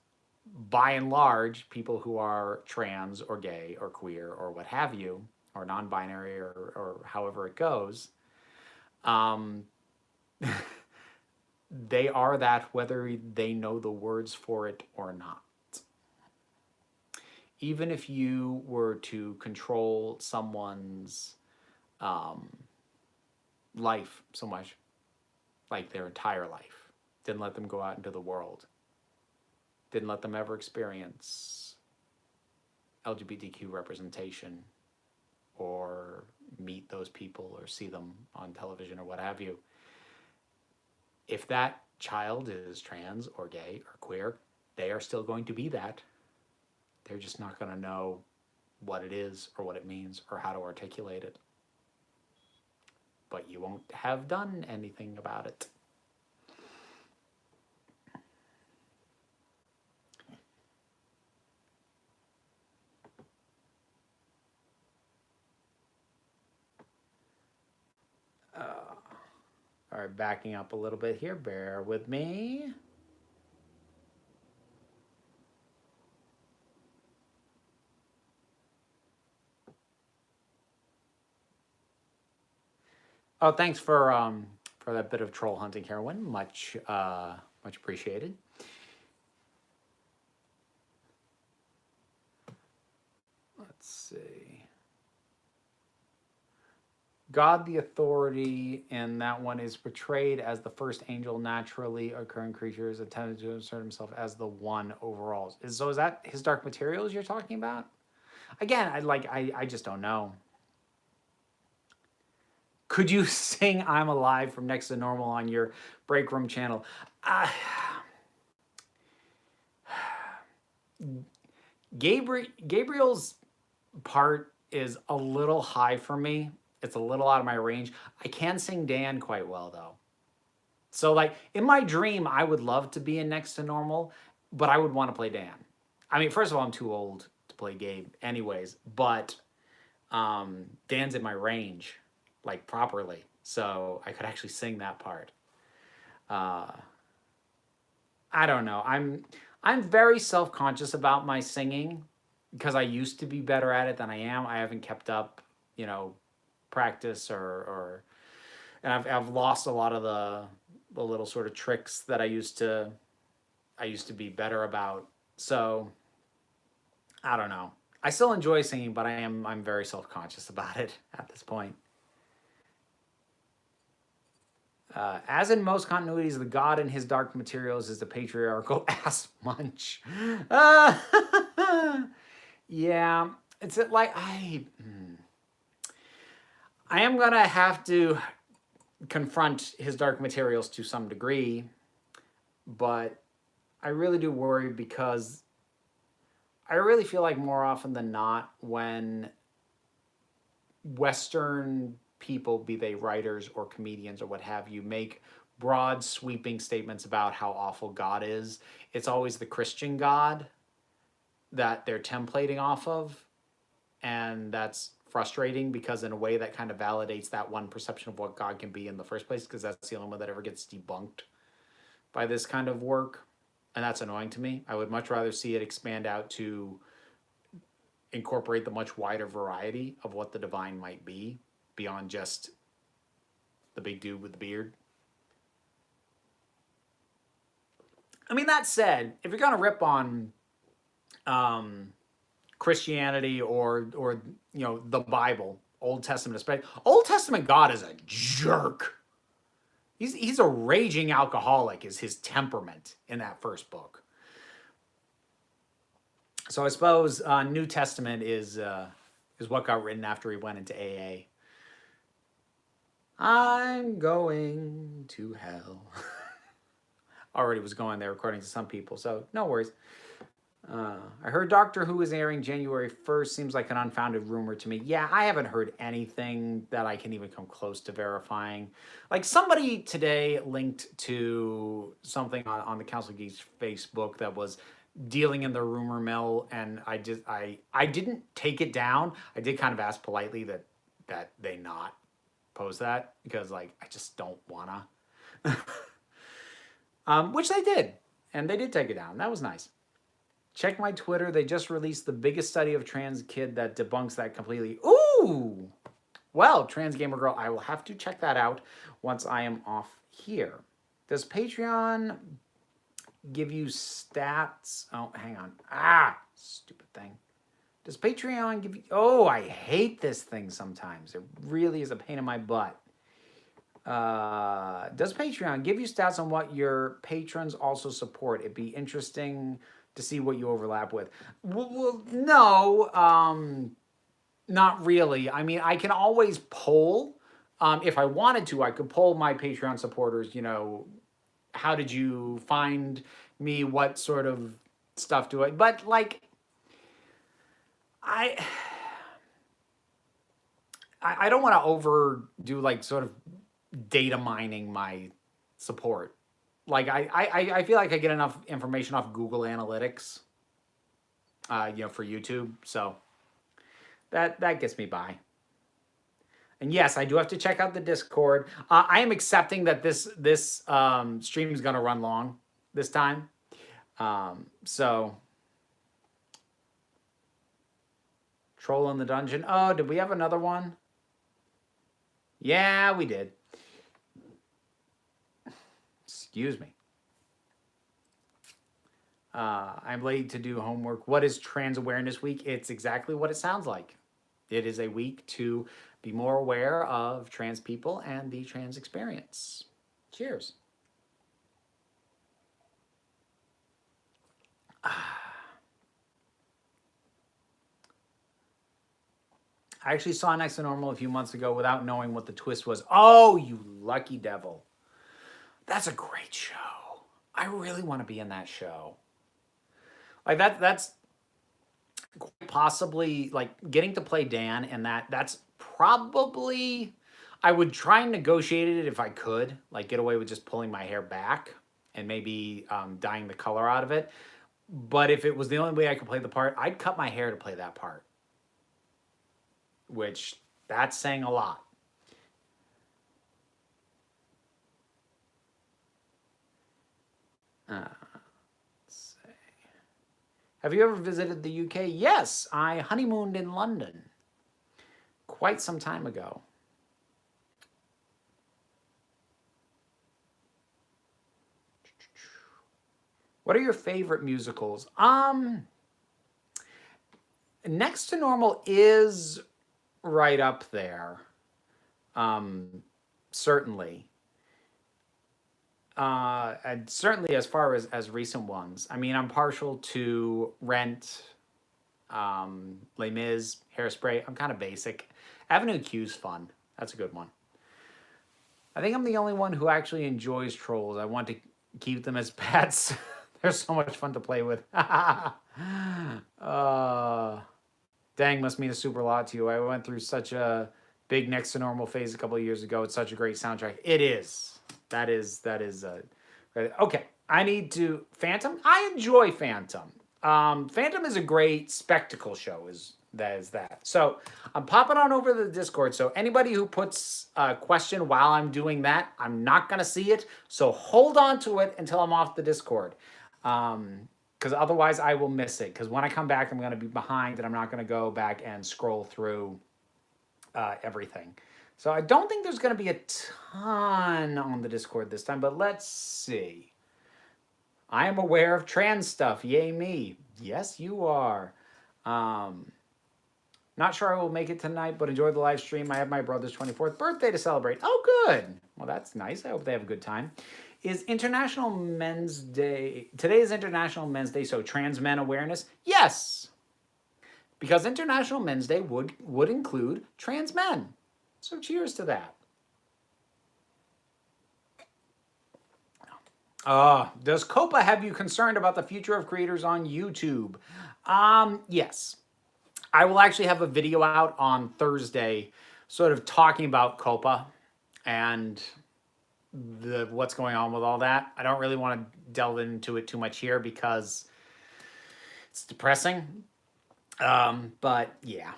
by and large, people who are trans or gay or queer or what have you, or non-binary or however it goes, um, they are that whether they know the words for it or not. Even if you were to control someone's um, life so much, like their entire life, didn't let them go out into the world, didn't let them ever experience LGBTQ representation or meet those people or see them on television or what have you. If that child is trans or gay or queer, they are still going to be that. They're just not going to know what it is or what it means or how to articulate it. But you won't have done anything about it. All right, backing up a little bit here. Bear with me. Oh, thanks for that bit of troll hunting, Heroin. Much appreciated. Let's see. God, the authority, in that one is portrayed as the first angel, naturally occurring creatures, intended to assert himself as the one overall. So is that his dark materials you're talking about? Again, I just don't know. Could you sing I'm Alive from Next to Normal on your Break Room channel? Gabriel's part is a little high for me. It's a little out of my range. I can sing Dan quite well, though. So, like, in my dream, I would love to be in Next to Normal, but I would want to play Dan. I mean, first of all, I'm too old to play Gabe anyways, but Dan's in my range, like, properly. So I could actually sing that part. I don't know. I'm very self-conscious about my singing because I used to be better at it than I am. I haven't kept up, practice and I've lost a lot of the little sort of tricks that I used to be better about. So I don't know. I still enjoy singing, but I'm very self-conscious about it at this point. As in most continuities, the god in his dark materials is the patriarchal ass munch. Yeah, it's like I am gonna have to confront his dark materials to some degree, but I really do worry because I really feel like more often than not when Western people, be they writers or comedians or what have you, make broad sweeping statements about how awful God is, it's always the Christian God that they're templating off of. And that's frustrating because in a way that kind of validates that one perception of what God can be in the first place, because that's the only one that ever gets debunked by this kind of work. And that's annoying to me. I would much rather see it expand out to incorporate the much wider variety of what the divine might be beyond just the big dude with the beard. I mean, that said, if you're going to rip on Christianity or the Bible, Old Testament especially, Old Testament God is a jerk. He's a raging alcoholic is his temperament in that first book. So I suppose New Testament is what got written after he went into AA. I'm going to hell. Already was going there according to some people, so no worries. I heard Doctor Who is airing January 1st. Seems like an unfounded rumor to me. Yeah, I haven't heard anything that I can even come close to verifying. Like somebody today linked to something on the Council of Geeks Facebook that was dealing in the rumor mill, and I didn't take it down. I did kind of ask politely that they not post that because I just don't wanna. Which they did, and they did take it down. That was nice. Check my Twitter. They just released the biggest study of trans kid that debunks that completely. Ooh! Well, Trans Gamer Girl, I will have to check that out once I am off here. Does Patreon give you stats? Oh, hang on. Ah, stupid thing. Does Patreon give you... Oh, I hate this thing sometimes. It really is a pain in my butt. Does Patreon give you stats on what your patrons also support? It'd be interesting to see what you overlap with. Well, no, not really. I mean, I can always poll. If I wanted to, I could poll my Patreon supporters, you know, how did you find me? What sort of stuff do I... But, like, I don't want to overdo, like, sort of data mining my support. Like, I feel like I get enough information off Google Analytics, you know, for YouTube. So that gets me by. And yes, I do have to check out the Discord. I am accepting that this stream is going to run long this time. So, Troll in the Dungeon. Oh, did we have another one? Yeah, we did. Excuse me. I'm late to do homework. What is Trans Awareness Week? It's exactly what it sounds like. It is a week to be more aware of trans people and the trans experience. Cheers. I actually saw Next to Normal a few months ago without knowing what the twist was. Oh, you lucky devil. That's a great show. I really want to be in that show. Like that's possibly, like, getting to play Dan, and that's probably, I would try and negotiate it if I could, like, get away with just pulling my hair back and maybe dyeing the color out of it. But if it was the only way I could play the part, I'd cut my hair to play that part, which that's saying a lot. Let's see. Have you ever visited the UK? Yes, I honeymooned in London quite some time ago. What are your favorite musicals? Next to Normal is right up there. Certainly. And certainly as far as recent ones. I mean, I'm partial to Rent, Les Mis, Hairspray. I'm kind of basic. Avenue Q's fun. That's a good one. I think I'm the only one who actually enjoys trolls. I want to keep them as pets. They're so much fun to play with. Dang must mean a super lot to you. I went through such a big Next to Normal phase a couple of years ago. It's such a great soundtrack. It is. That is okay. I need to Phantom. I enjoy Phantom. Phantom is a great spectacle show. Is that? So I'm popping on over to the Discord. So anybody who puts a question while I'm doing that, I'm not gonna see it. So hold on to it until I'm off the Discord, because otherwise I will miss it. Because when I come back, I'm gonna be behind, and I'm not gonna go back and scroll through everything. So I don't think there's going to be a ton on the Discord this time, but let's see. I am aware of trans stuff. Yay me. Yes, you are. Not sure I will make it tonight, but enjoy the live stream. I have my brother's 24th birthday to celebrate. Oh, good. Well, that's nice. I hope they have a good time. Is International Men's Day... Today is International Men's Day, so trans men awareness? Yes. Because International Men's Day would include trans men. So cheers to that. Does COPA have you concerned about the future of creators on YouTube? Yes. I will actually have a video out on Thursday sort of talking about COPA and what's going on with all that. I don't really want to delve into it too much here because it's depressing. But yeah.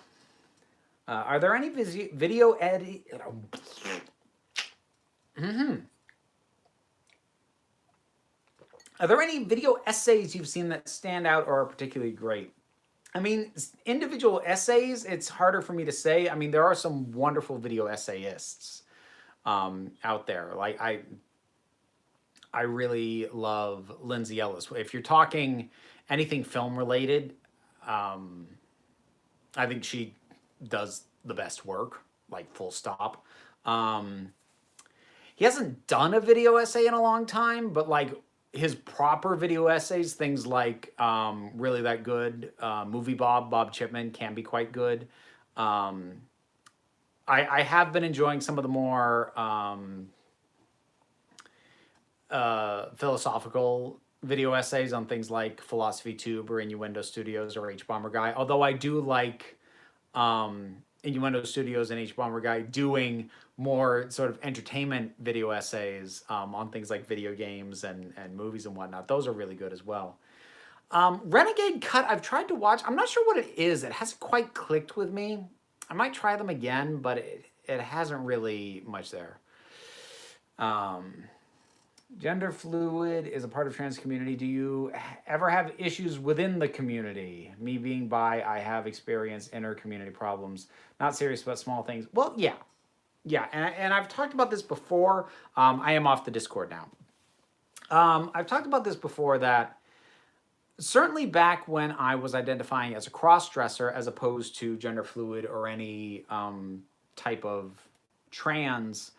Are there any video edit? Are there any video essays you've seen that stand out or are particularly great? I mean, individual essays, it's harder for me to say. I mean, there are some wonderful video essayists out there. Like I really love Lindsay Ellis. If you're talking anything film related, I think she does the best work, like full stop. Um, he hasn't done a video essay in a long time, but like his proper video essays, things like Really That Good, Movie Bob Chipman can be quite good. Um, I have been enjoying some of the more philosophical video essays on things like Philosophy Tube or Innuendo Studios or H Bomber Guy. Although I do like Innuendo Studios and H Bomber Guy doing more sort of entertainment video essays on things like video games and movies and whatnot. Those are really good as well. Renegade Cut, I've tried to watch. I'm not sure what it is. It hasn't quite clicked with me. I might try them again, but it hasn't really much there. Gender fluid is a part of trans community. Do you ever have issues within the community? Me being bi, I have experienced inner community problems. Not serious, but small things. Well, yeah. Yeah, and I've talked about this before. I am off the Discord now. I've talked about this before that certainly back when I was identifying as a cross-dresser as opposed to gender fluid or any type of trans,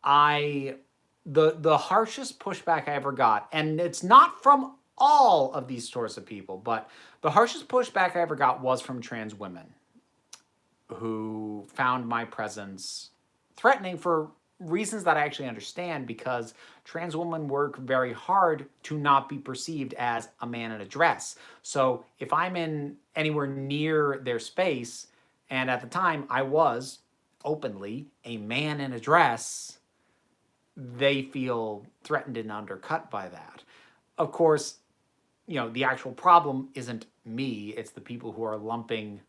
the harshest pushback I ever got, and it's not from all of these sorts of people, but the harshest pushback I ever got was from trans women who found my presence threatening for reasons that I actually understand, because trans women work very hard to not be perceived as a man in a dress. So if I'm in anywhere near their space, and at the time I was openly a man in a dress, they feel threatened and undercut by that. Of course, you know, the actual problem isn't me, it's the people who are lumping,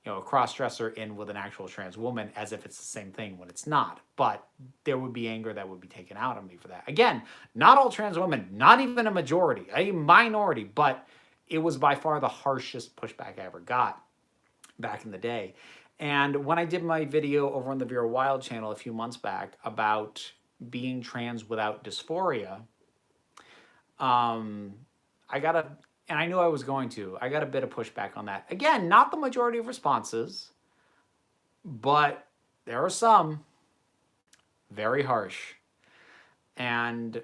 you know, a cross-dresser in with an actual trans woman as if it's the same thing when it's not. But there would be anger that would be taken out on me for that. Again, not all trans women, not even a majority, a minority, but it was by far the harshest pushback I ever got back in the day. And when I did my video over on the Vera Wild channel a few months back about being trans without dysphoria, I got and I knew I was going to, I got a bit of pushback on that. Again, not the majority of responses, but there are some very harsh. And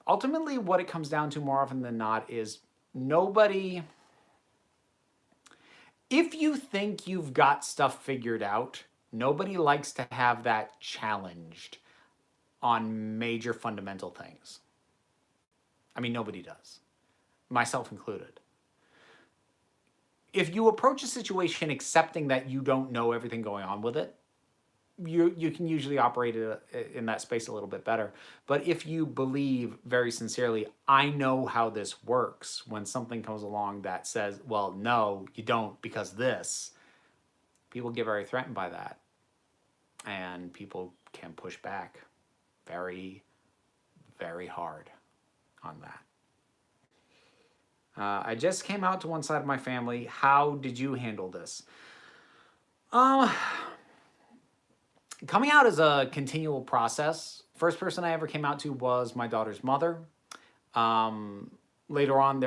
ultimately what it comes down to more often than not is nobody, if you think you've got stuff figured out, nobody likes to have that challenged on major fundamental things. I mean, nobody does, myself included. If you approach a situation accepting that you don't know everything going on with it, you can usually operate in that space a little bit better. But if you believe very sincerely, I know how this works, when something comes along that says, well, no, you don't because this, people get very threatened by that. And people can push back very, very hard on that. I just came out to one side of my family. How did you handle this? Coming out is a continual process. First person I ever came out to was my daughter's mother. Later on,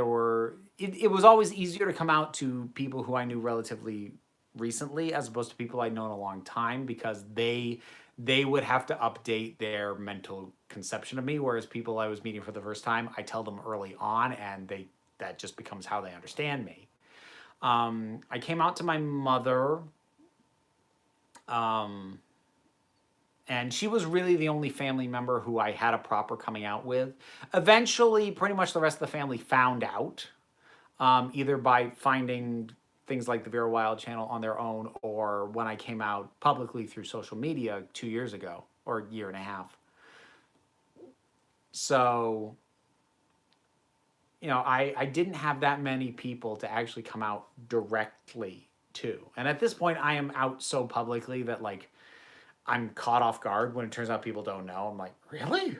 it was always easier to come out to people who I knew relatively recently as opposed to people I'd known a long time, because they would have to update their mental conception of me, whereas people I was meeting for the first time, I tell them early on, and that just becomes how they understand me. I came out to my mother, and she was really the only family member who I had a proper coming out with. Eventually, pretty much the rest of the family found out, either by finding things like the Vera Wild channel on their own, or when I came out publicly through social media 2 years ago, or a year and a half. So, you know, I didn't have that many people to actually come out directly to. And at this point, I am out so publicly that, like, I'm caught off guard when it turns out people don't know. I'm like, really?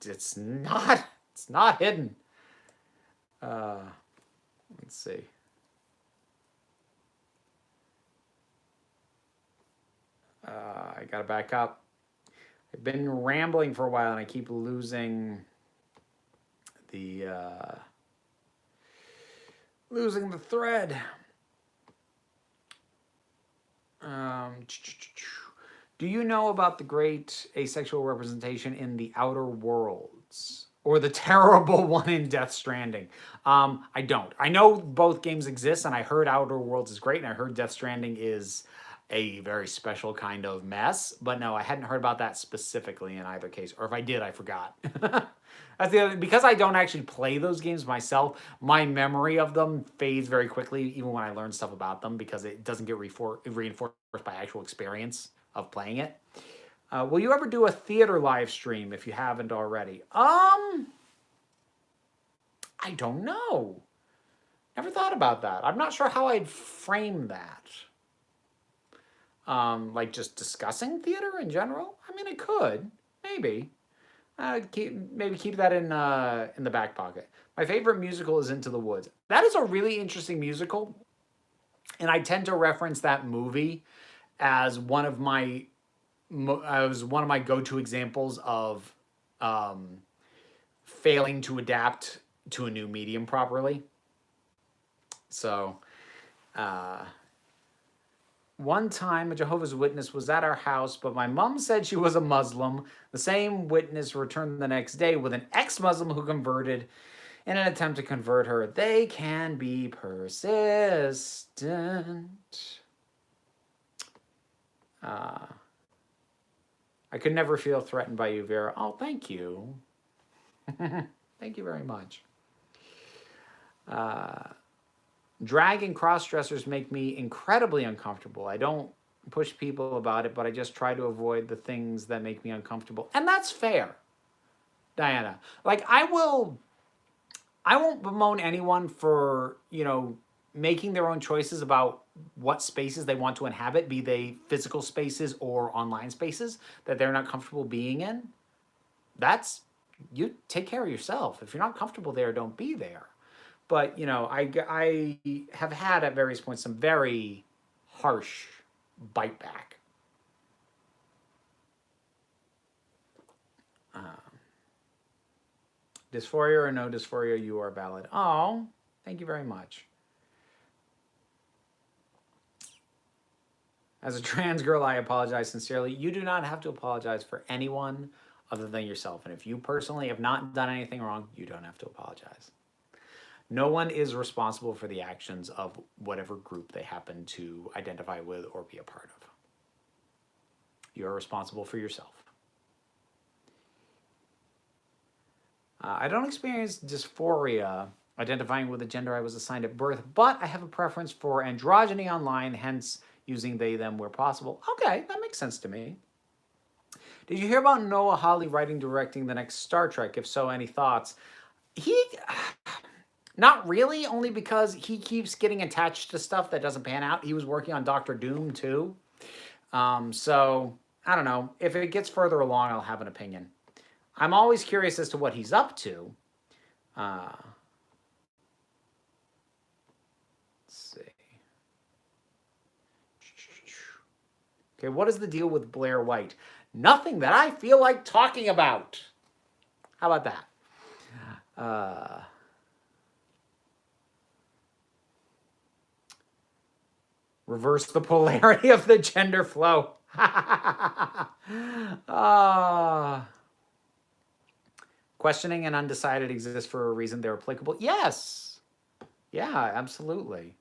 It's It's not hidden. Let's see. I gotta back up. I've been rambling for a while and I keep losing the thread. Do you know about the great asexual representation in the Outer Worlds? Or the terrible one in Death Stranding? I don't. I know both games exist, and I heard Outer Worlds is great, and I heard Death Stranding is a very special kind of mess. But no, I hadn't heard about that specifically in either case. Or if I did, I forgot. That's the other, because I don't actually play those games myself, my memory of them fades very quickly, even when I learn stuff about them, because it doesn't get reinforced by actual experience of playing it. Will you ever do a theater live stream if you haven't already? I don't know. Never thought about that. I'm not sure how I'd frame that. Like just discussing theater in general? I mean, I could. Maybe. Maybe keep that in the back pocket. My favorite musical is Into the Woods. That is a really interesting musical. And I tend to reference that movie as one of my go-to examples of failing to adapt to a new medium properly. So, one time a Jehovah's Witness was at our house, but my mom said she was a Muslim. The same witness returned the next day with an ex-Muslim who converted in an attempt to convert her. They can be persistent. I could never feel threatened by you, Vera. Oh, thank you. Thank you very much. Drag and cross-dressers make me incredibly uncomfortable. I don't push people about it, but I just try to avoid the things that make me uncomfortable. And that's fair, Diana. Like, I won't bemoan anyone for, making their own choices about what spaces they want to inhabit, be they physical spaces or online spaces that they're not comfortable being in. You take care of yourself. If you're not comfortable there, don't be there. But, I have had at various points some very harsh bite back. Dysphoria or no dysphoria, you are valid. Oh, thank you very much. As a trans girl, I apologize sincerely. You do not have to apologize for anyone other than yourself. And if you personally have not done anything wrong, you don't have to apologize. No one is responsible for the actions of whatever group they happen to identify with or be a part of. You are responsible for yourself. I don't experience dysphoria identifying with the gender I was assigned at birth, but I have a preference for androgyny online, hence using they, them where possible. Okay, that makes sense to me. Did you hear about Noah Hawley writing, directing the next Star Trek? If so, any thoughts? Not really, only because he keeps getting attached to stuff that doesn't pan out. He was working on Doctor Doom, too. So, I don't know. If it gets further along, I'll have an opinion. I'm always curious as to what he's up to. Let's see. Okay, what is the deal with Blair White? Nothing that I feel like talking about. How about that? Reverse the polarity of the gender flow. Questioning and undecided exist for a reason. They're applicable. Yes. Yeah, absolutely.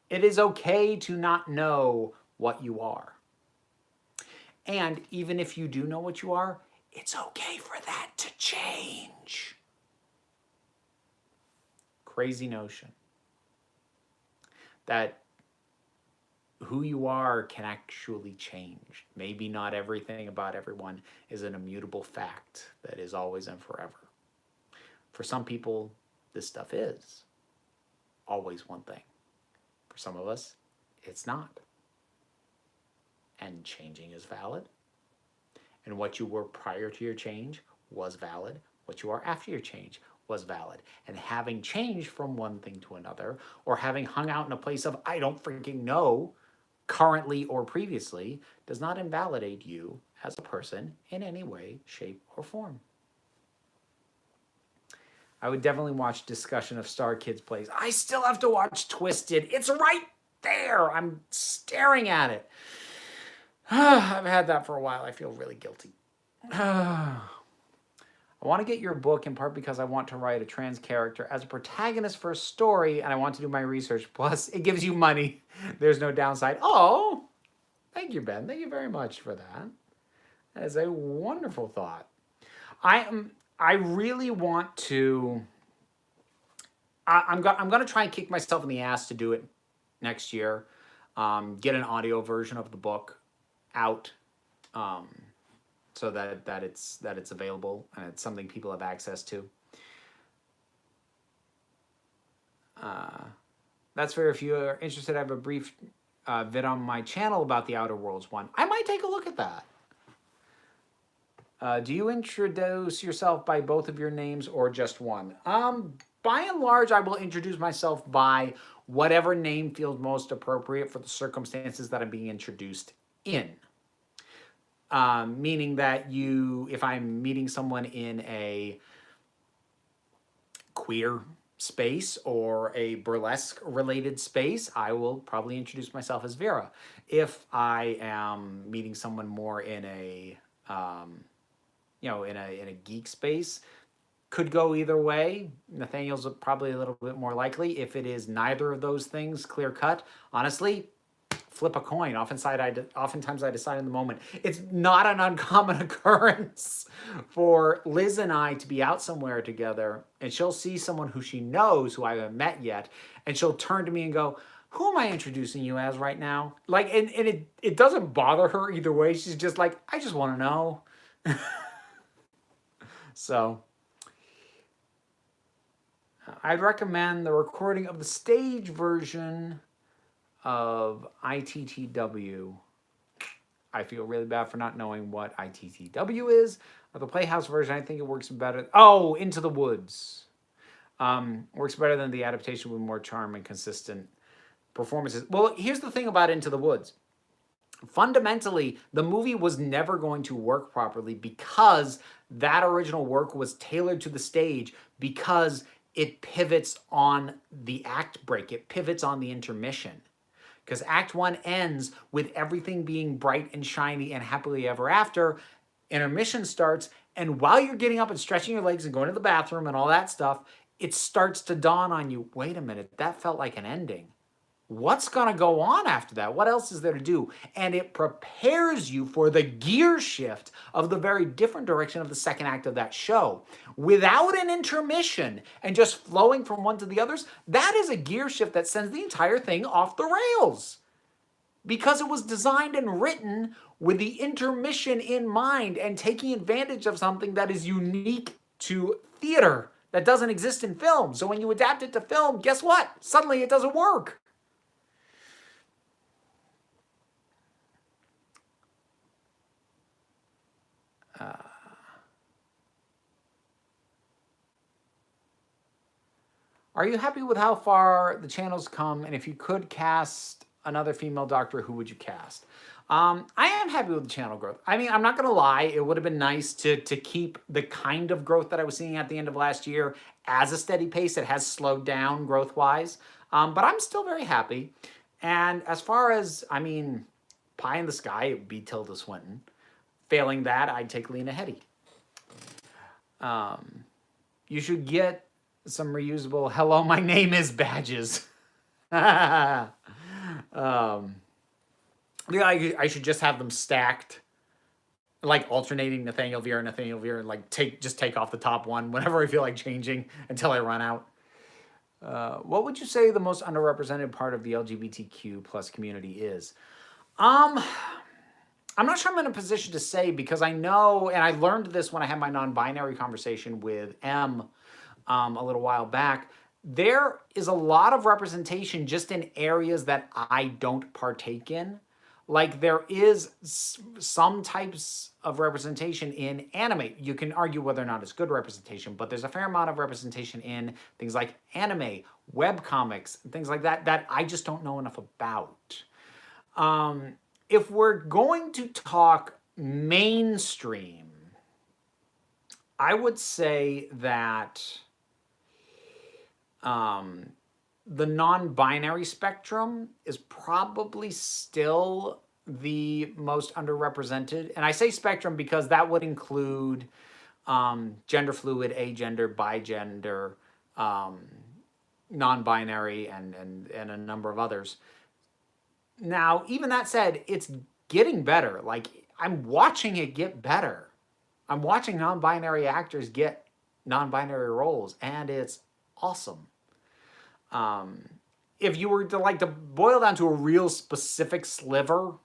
It is okay to not know what you are. And even if you do know what you are, it's okay for that to change. Crazy notion that who you are can actually change. Maybe not everything about everyone is an immutable fact that is always and forever. For some people, this stuff is always one thing. For some of us, it's not. And changing is valid. And what you were prior to your change was valid what you are after your change was valid. And having changed from one thing to another, or having hung out in a place of I don't freaking know, currently or previously, does not invalidate you as a person in any way, shape, or form. I would definitely watch discussion of Star Kids plays. I still have to watch Twisted. It's right there. I'm staring at it. I've had that for a while. I feel really guilty. I want to get your book in part because I want to write a trans character as a protagonist for a story, and I want to do my research. Plus, it gives you money. There's no downside. Oh, thank you, Ben. Thank you very much for that. That is a wonderful thought. I really want to. I'm going to try and kick myself in the ass to do it next year. Get an audio version of the book out, so that it's available and it's something people have access to. That's fair. If you are interested, I have a brief vid on my channel about the Outer Worlds one. I might take a look at that. Do you introduce yourself by both of your names or just one? By and large, I will introduce myself by whatever name feels most appropriate for the circumstances that I'm being introduced in. Meaning that if I'm meeting someone in a queer space or a burlesque related space, I will probably introduce myself as Vera. If I am meeting someone more in a in a geek space, could go either way. Nathaniel's probably a little bit more likely. If it is neither of those things, clear cut, honestly, flip a coin. Oftentimes I decide in the moment. It's not an uncommon occurrence for Liz and I to be out somewhere together, and she'll see someone who she knows, who I haven't met yet, and she'll turn to me and go, who am I introducing you as right now? Like, and it doesn't bother her either way. She's just like, I just want to know. So I'd recommend the recording of the stage version of ITTW. I feel really bad for not knowing what ITTW is. Or the Playhouse version, I think it works better. Oh, Into the Woods. Works better than the adaptation with more charm and consistent performances. Well, here's the thing about Into the Woods. Fundamentally, the movie was never going to work properly because that original work was tailored to the stage, because it pivots on the act break. It pivots on the intermission. Because Act 1 ends with everything being bright and shiny and happily ever after. Intermission starts, and while you're getting up and stretching your legs and going to the bathroom and all that stuff, it starts to dawn on you, wait a minute, that felt like an ending. What's going to go on after that? What else is there to do? And it prepares you for the gear shift of the very different direction of the second act of that show. Without an intermission and just flowing from one to the others, that is a gear shift that sends the entire thing off the rails. Because it was designed and written with the intermission in mind and taking advantage of something that is unique to theater that doesn't exist in film. So when you adapt it to film, guess what? Suddenly it doesn't work. Are you happy with how far the channel's come? And if you could cast another female doctor, who would you cast? I am happy with the channel growth. I mean, I'm not going to lie. It would have been nice to keep the kind of growth that I was seeing at the end of last year as a steady pace. It has slowed down growth-wise. But I'm still very happy. And as far as, I mean, pie in the sky, it would be Tilda Swinton. Failing that, I'd take Lena Headey. You should get some reusable "hello, my name is" badges. Yeah, I should just have them stacked, like alternating Nathaniel Vera, and like just take off the top one whenever I feel like changing until I run out. What would you say the most underrepresented part of the LGBTQ plus community is? I'm not sure I'm in a position to say, because I know, and I learned this when I had my non-binary conversation with M a little while back. There is a lot of representation just in areas that I don't partake in. Like there is some types of representation in anime. You can argue whether or not it's good representation, but there's a fair amount of representation in things like anime, web comics, and things like that that I just don't know enough about. If we're going to talk mainstream, I would say that the non-binary spectrum is probably still the most underrepresented. And I say spectrum because that would include gender fluid, agender, bigender, non-binary, and a number of others. Now, even that said, it's getting better. Like, I'm watching it get better. I'm watching non-binary actors get non-binary roles, and it's awesome. If you were to like to boil down to a real specific sliver,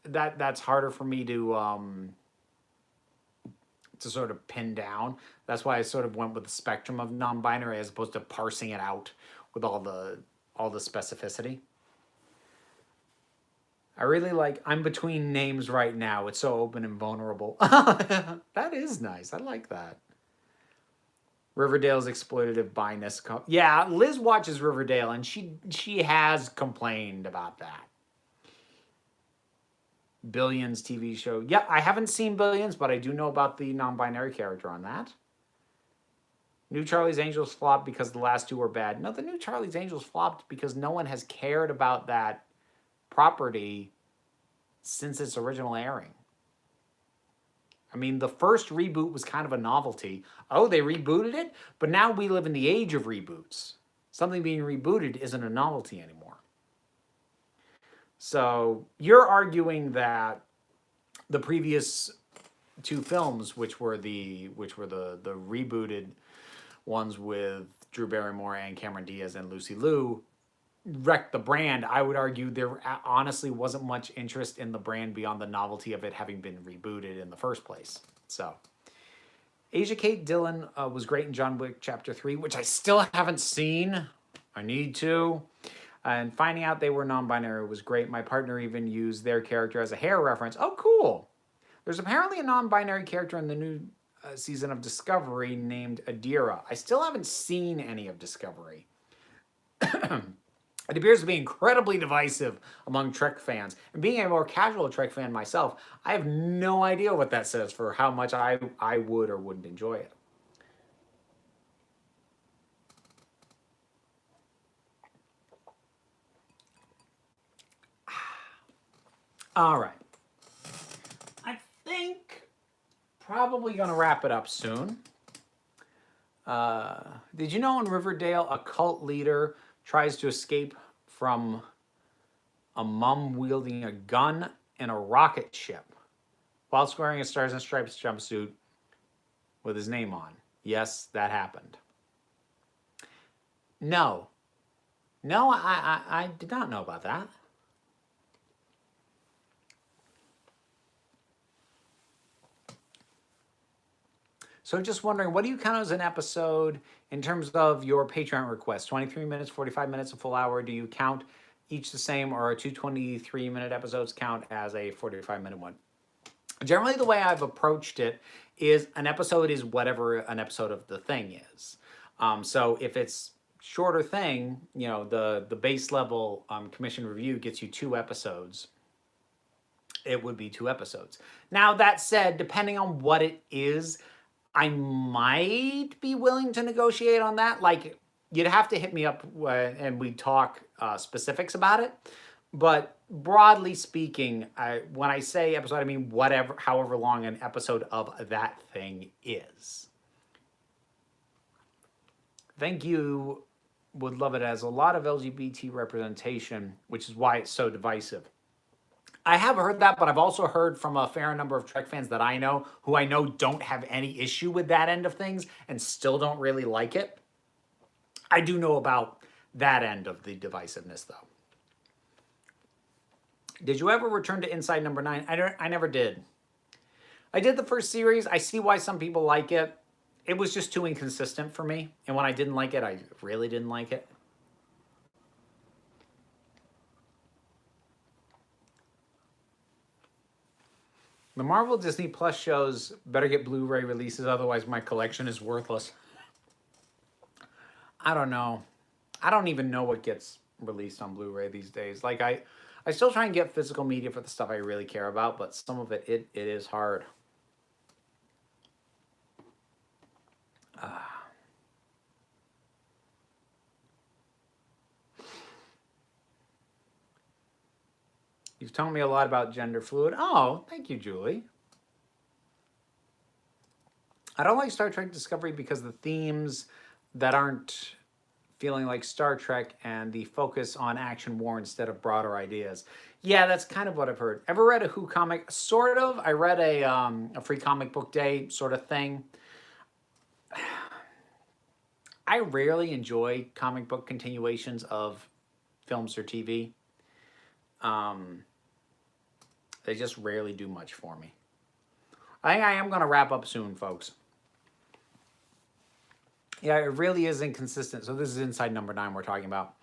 that's harder for me to sort of pin down. That's why I sort of went with the spectrum of non-binary as opposed to parsing it out with all the specificity. I really like I'm between names right now. It's so open and vulnerable. That is nice. I like that. Riverdale's exploitative biness. Yeah, Liz watches Riverdale, and she has complained about that. Billions TV show. Yeah, I haven't seen Billions, but I do know about the non-binary character on that. New Charlie's Angels flopped because the last two were bad. No, the New Charlie's Angels flopped because no one has cared about that property since its original airing. I mean, the first reboot was kind of a novelty. Oh, they rebooted it? But now we live in the age of reboots. Something being rebooted isn't a novelty anymore. So you're arguing that the previous two films, which were the rebooted ones with Drew Barrymore and Cameron Diaz and Lucy Liu, wrecked the brand. I would argue there honestly wasn't much interest in the brand beyond the novelty of it having been rebooted in the first place. So, Asia Kate Dillon was great in John Wick Chapter 3, which I still haven't seen. I need to. And finding out they were non-binary was great. My partner even used their character as a hair reference. Oh, cool. There's apparently a non-binary character in the new season of Discovery named Adira. I still haven't seen any of Discovery. It appears to be incredibly divisive among Trek fans. And being a more casual Trek fan myself, I have no idea what that says for how much I would or wouldn't enjoy it. All right. I think probably going to wrap it up soon. Did you know in Riverdale, a cult leader tries to escape from a mum wielding a gun and a rocket ship while wearing a Stars and Stripes jumpsuit with his name on? Yes, that happened. No. No, I did not know about that. So just wondering, what do you count as an episode in terms of your Patreon requests? 23 minutes, 45 minutes, a full hour? Do you count each the same, or 2 23-minute episodes count as a 45-minute one? Generally, the way I've approached it is an episode is whatever an episode of the thing is. So if it's shorter thing, you know, the base level commission review gets you 2 episodes. It would be 2 episodes. Now, that said, depending on what it is, I might be willing to negotiate on that. Like, you'd have to hit me up and we'd talk specifics about it. But broadly speaking, when I say episode, I mean however long an episode of that thing is. Thank you. Would love it as a lot of LGBT representation, which is why it's so divisive. I have heard that, but I've also heard from a fair number of Trek fans that I know who I know don't have any issue with that end of things and still don't really like it. I do know about that end of the divisiveness, though. Did you ever return to Inside Number 9? I never did. I did the first series. I see why some people like it. It was just too inconsistent for me. And when I didn't like it, I really didn't like it. The Marvel Disney Plus shows better get Blu-ray releases, otherwise my collection is worthless. I don't know. I don't even know what gets released on Blu-ray these days. Like I still try and get physical media for the stuff I really care about, but some of it is hard. You've told me a lot about gender fluid. Oh, thank you, Julie. I don't like Star Trek Discovery because the themes that aren't feeling like Star Trek and the focus on action war instead of broader ideas. Yeah, that's kind of what I've heard. Ever read a Who comic? Sort of. I read a free comic book day sort of thing. I rarely enjoy comic book continuations of films or TV. They just rarely do much for me. I think I am going to wrap up soon, folks. Yeah, it really is inconsistent. So this is Inside Number 9 we're talking about.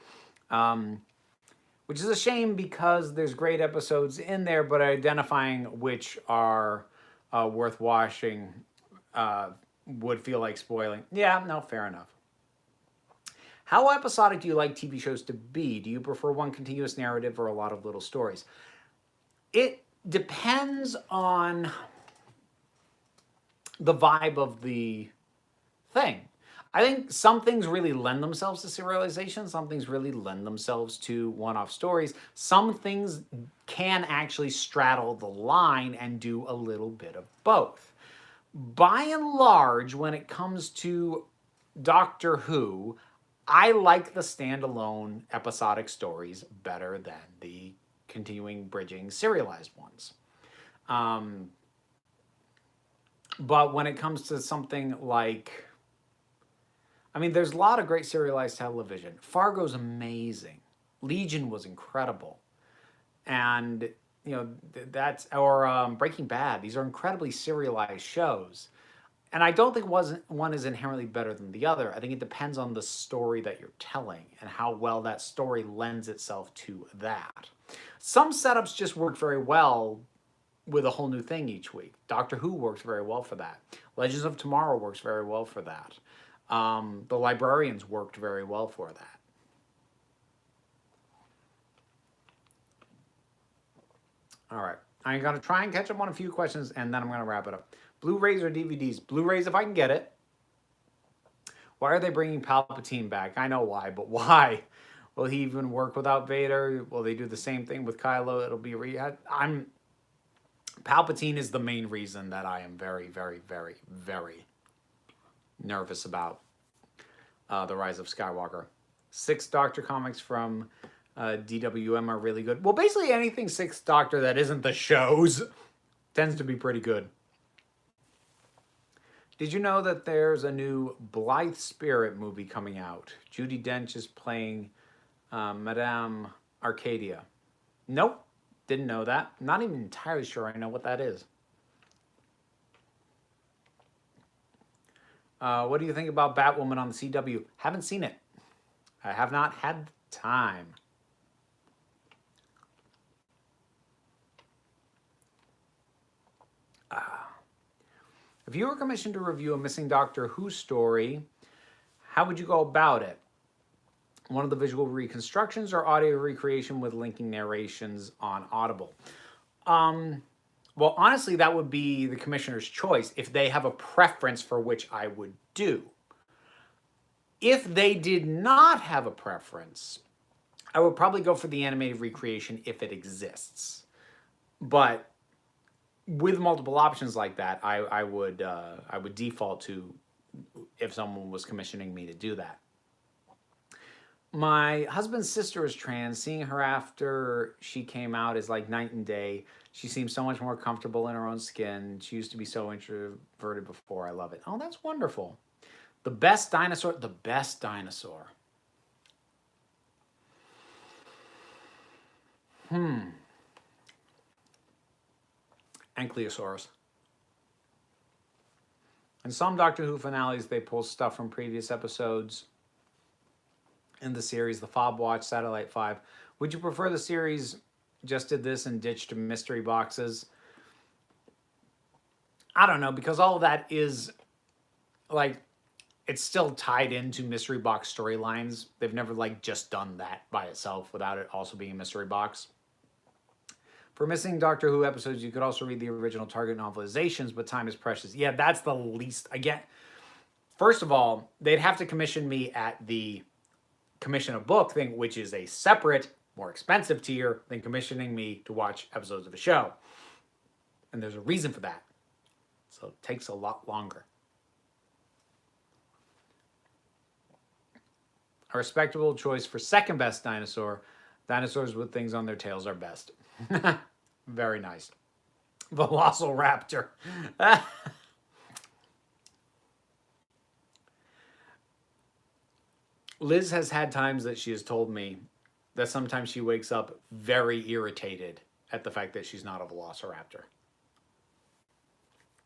Which is a shame because there's great episodes in there, but identifying which are worth watching would feel like spoiling. Yeah, no, fair enough. How episodic do you like TV shows to be? Do you prefer one continuous narrative or a lot of little stories? It depends on the vibe of the thing. I think some things really lend themselves to serialization. Some things really lend themselves to one-off stories. Some things can actually straddle the line and do a little bit of both. By and large, when it comes to Doctor Who, I like the standalone episodic stories better than the continuing bridging serialized ones. But when it comes to something like, I mean, there's a lot of great serialized television. Fargo's amazing. Legion was incredible. And, you know, that's, or Breaking Bad. These are incredibly serialized shows. And I don't think one is inherently better than the other. I think it depends on the story that you're telling and how well that story lends itself to that. Some setups just work very well with a whole new thing each week. Doctor Who works very well for that. Legends of Tomorrow works very well for that. The Librarians worked very well for that. All right. I'm going to try and catch up on a few questions, and then I'm going to wrap it up. Blu-rays or DVDs? Blu-rays if I can get it. Why are they bringing Palpatine back? I know why, but why? Will he even work without Vader? Will they do the same thing with Kylo? It'll be Palpatine is the main reason that I am very, very, very, very nervous about The Rise of Skywalker. 6 Doctor comics from DWM are really good. Well, basically anything 6th Doctor that isn't the shows tends to be pretty good. Did you know that there's a new Blithe Spirit movie coming out? Judi Dench is playing Madame Arcadia. Nope, didn't know that. Not even entirely sure I know what that is. What do you think about Batwoman on the CW? Haven't seen it. I have not had time. If you were commissioned to review a missing Doctor Who story, how would you go about it? One of the visual reconstructions or audio recreation with linking narrations on Audible? Well, honestly, that would be the commissioner's choice if they have a preference for which I would do. If they did not have a preference, I would probably go for the animated recreation if it exists. But with multiple options like that, I would default to if someone was commissioning me to do that. My husband's sister is trans. Seeing her after she came out is like night and day. She seems so much more comfortable in her own skin. She used to be so introverted before. I love it. Oh, that's wonderful. The best dinosaur. The best dinosaur. Ankylosaurus. In some Doctor Who finales, they pull stuff from previous episodes in the series, The Fob Watch, Satellite 5. Would you prefer the series just did this and ditched mystery boxes? I don't know, because all of that is like, it's still tied into mystery box storylines. They've never like just done that by itself without it also being a mystery box. For missing Doctor Who episodes, you could also read the original Target novelizations, but time is precious. Yeah, that's the least. Again, first of all, they'd have to commission me at the commission a book thing, which is a separate, more expensive tier than commissioning me to watch episodes of a show. And there's a reason for that. So it takes a lot longer. A respectable choice for second best dinosaur. Dinosaurs with things on their tails are best. Very nice. Velociraptor. Liz has had times that she has told me that sometimes she wakes up very irritated at the fact that she's not a velociraptor.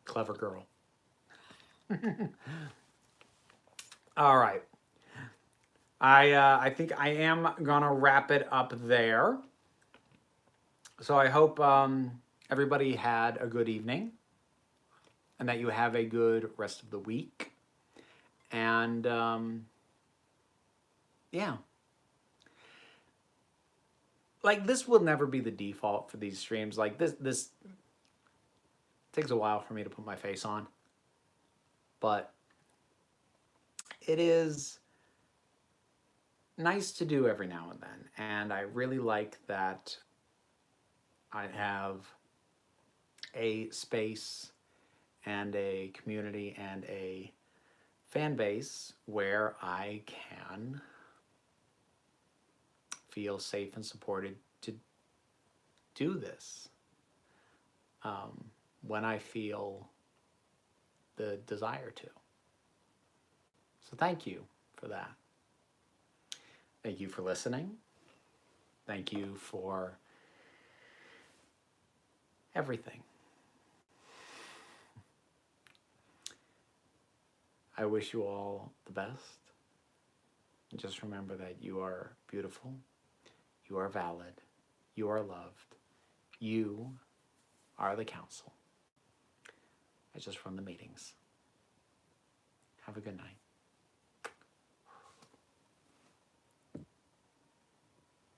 Clever girl. All right. I think I am gonna wrap it up there. So I hope everybody had a good evening and that you have a good rest of the week. And yeah. Like, this will never be the default for these streams. Like, this takes a while for me to put my face on. But it is nice to do every now and then. And I really like that I have a space and a community and a fan base where I can feel safe and supported to do this when I feel the desire to. So thank you for that. Thank you for listening. Thank you for everything. I wish you all the best. And just remember that you are beautiful, you are valid, you are loved, you are the council. I just run the meetings. Have a good night.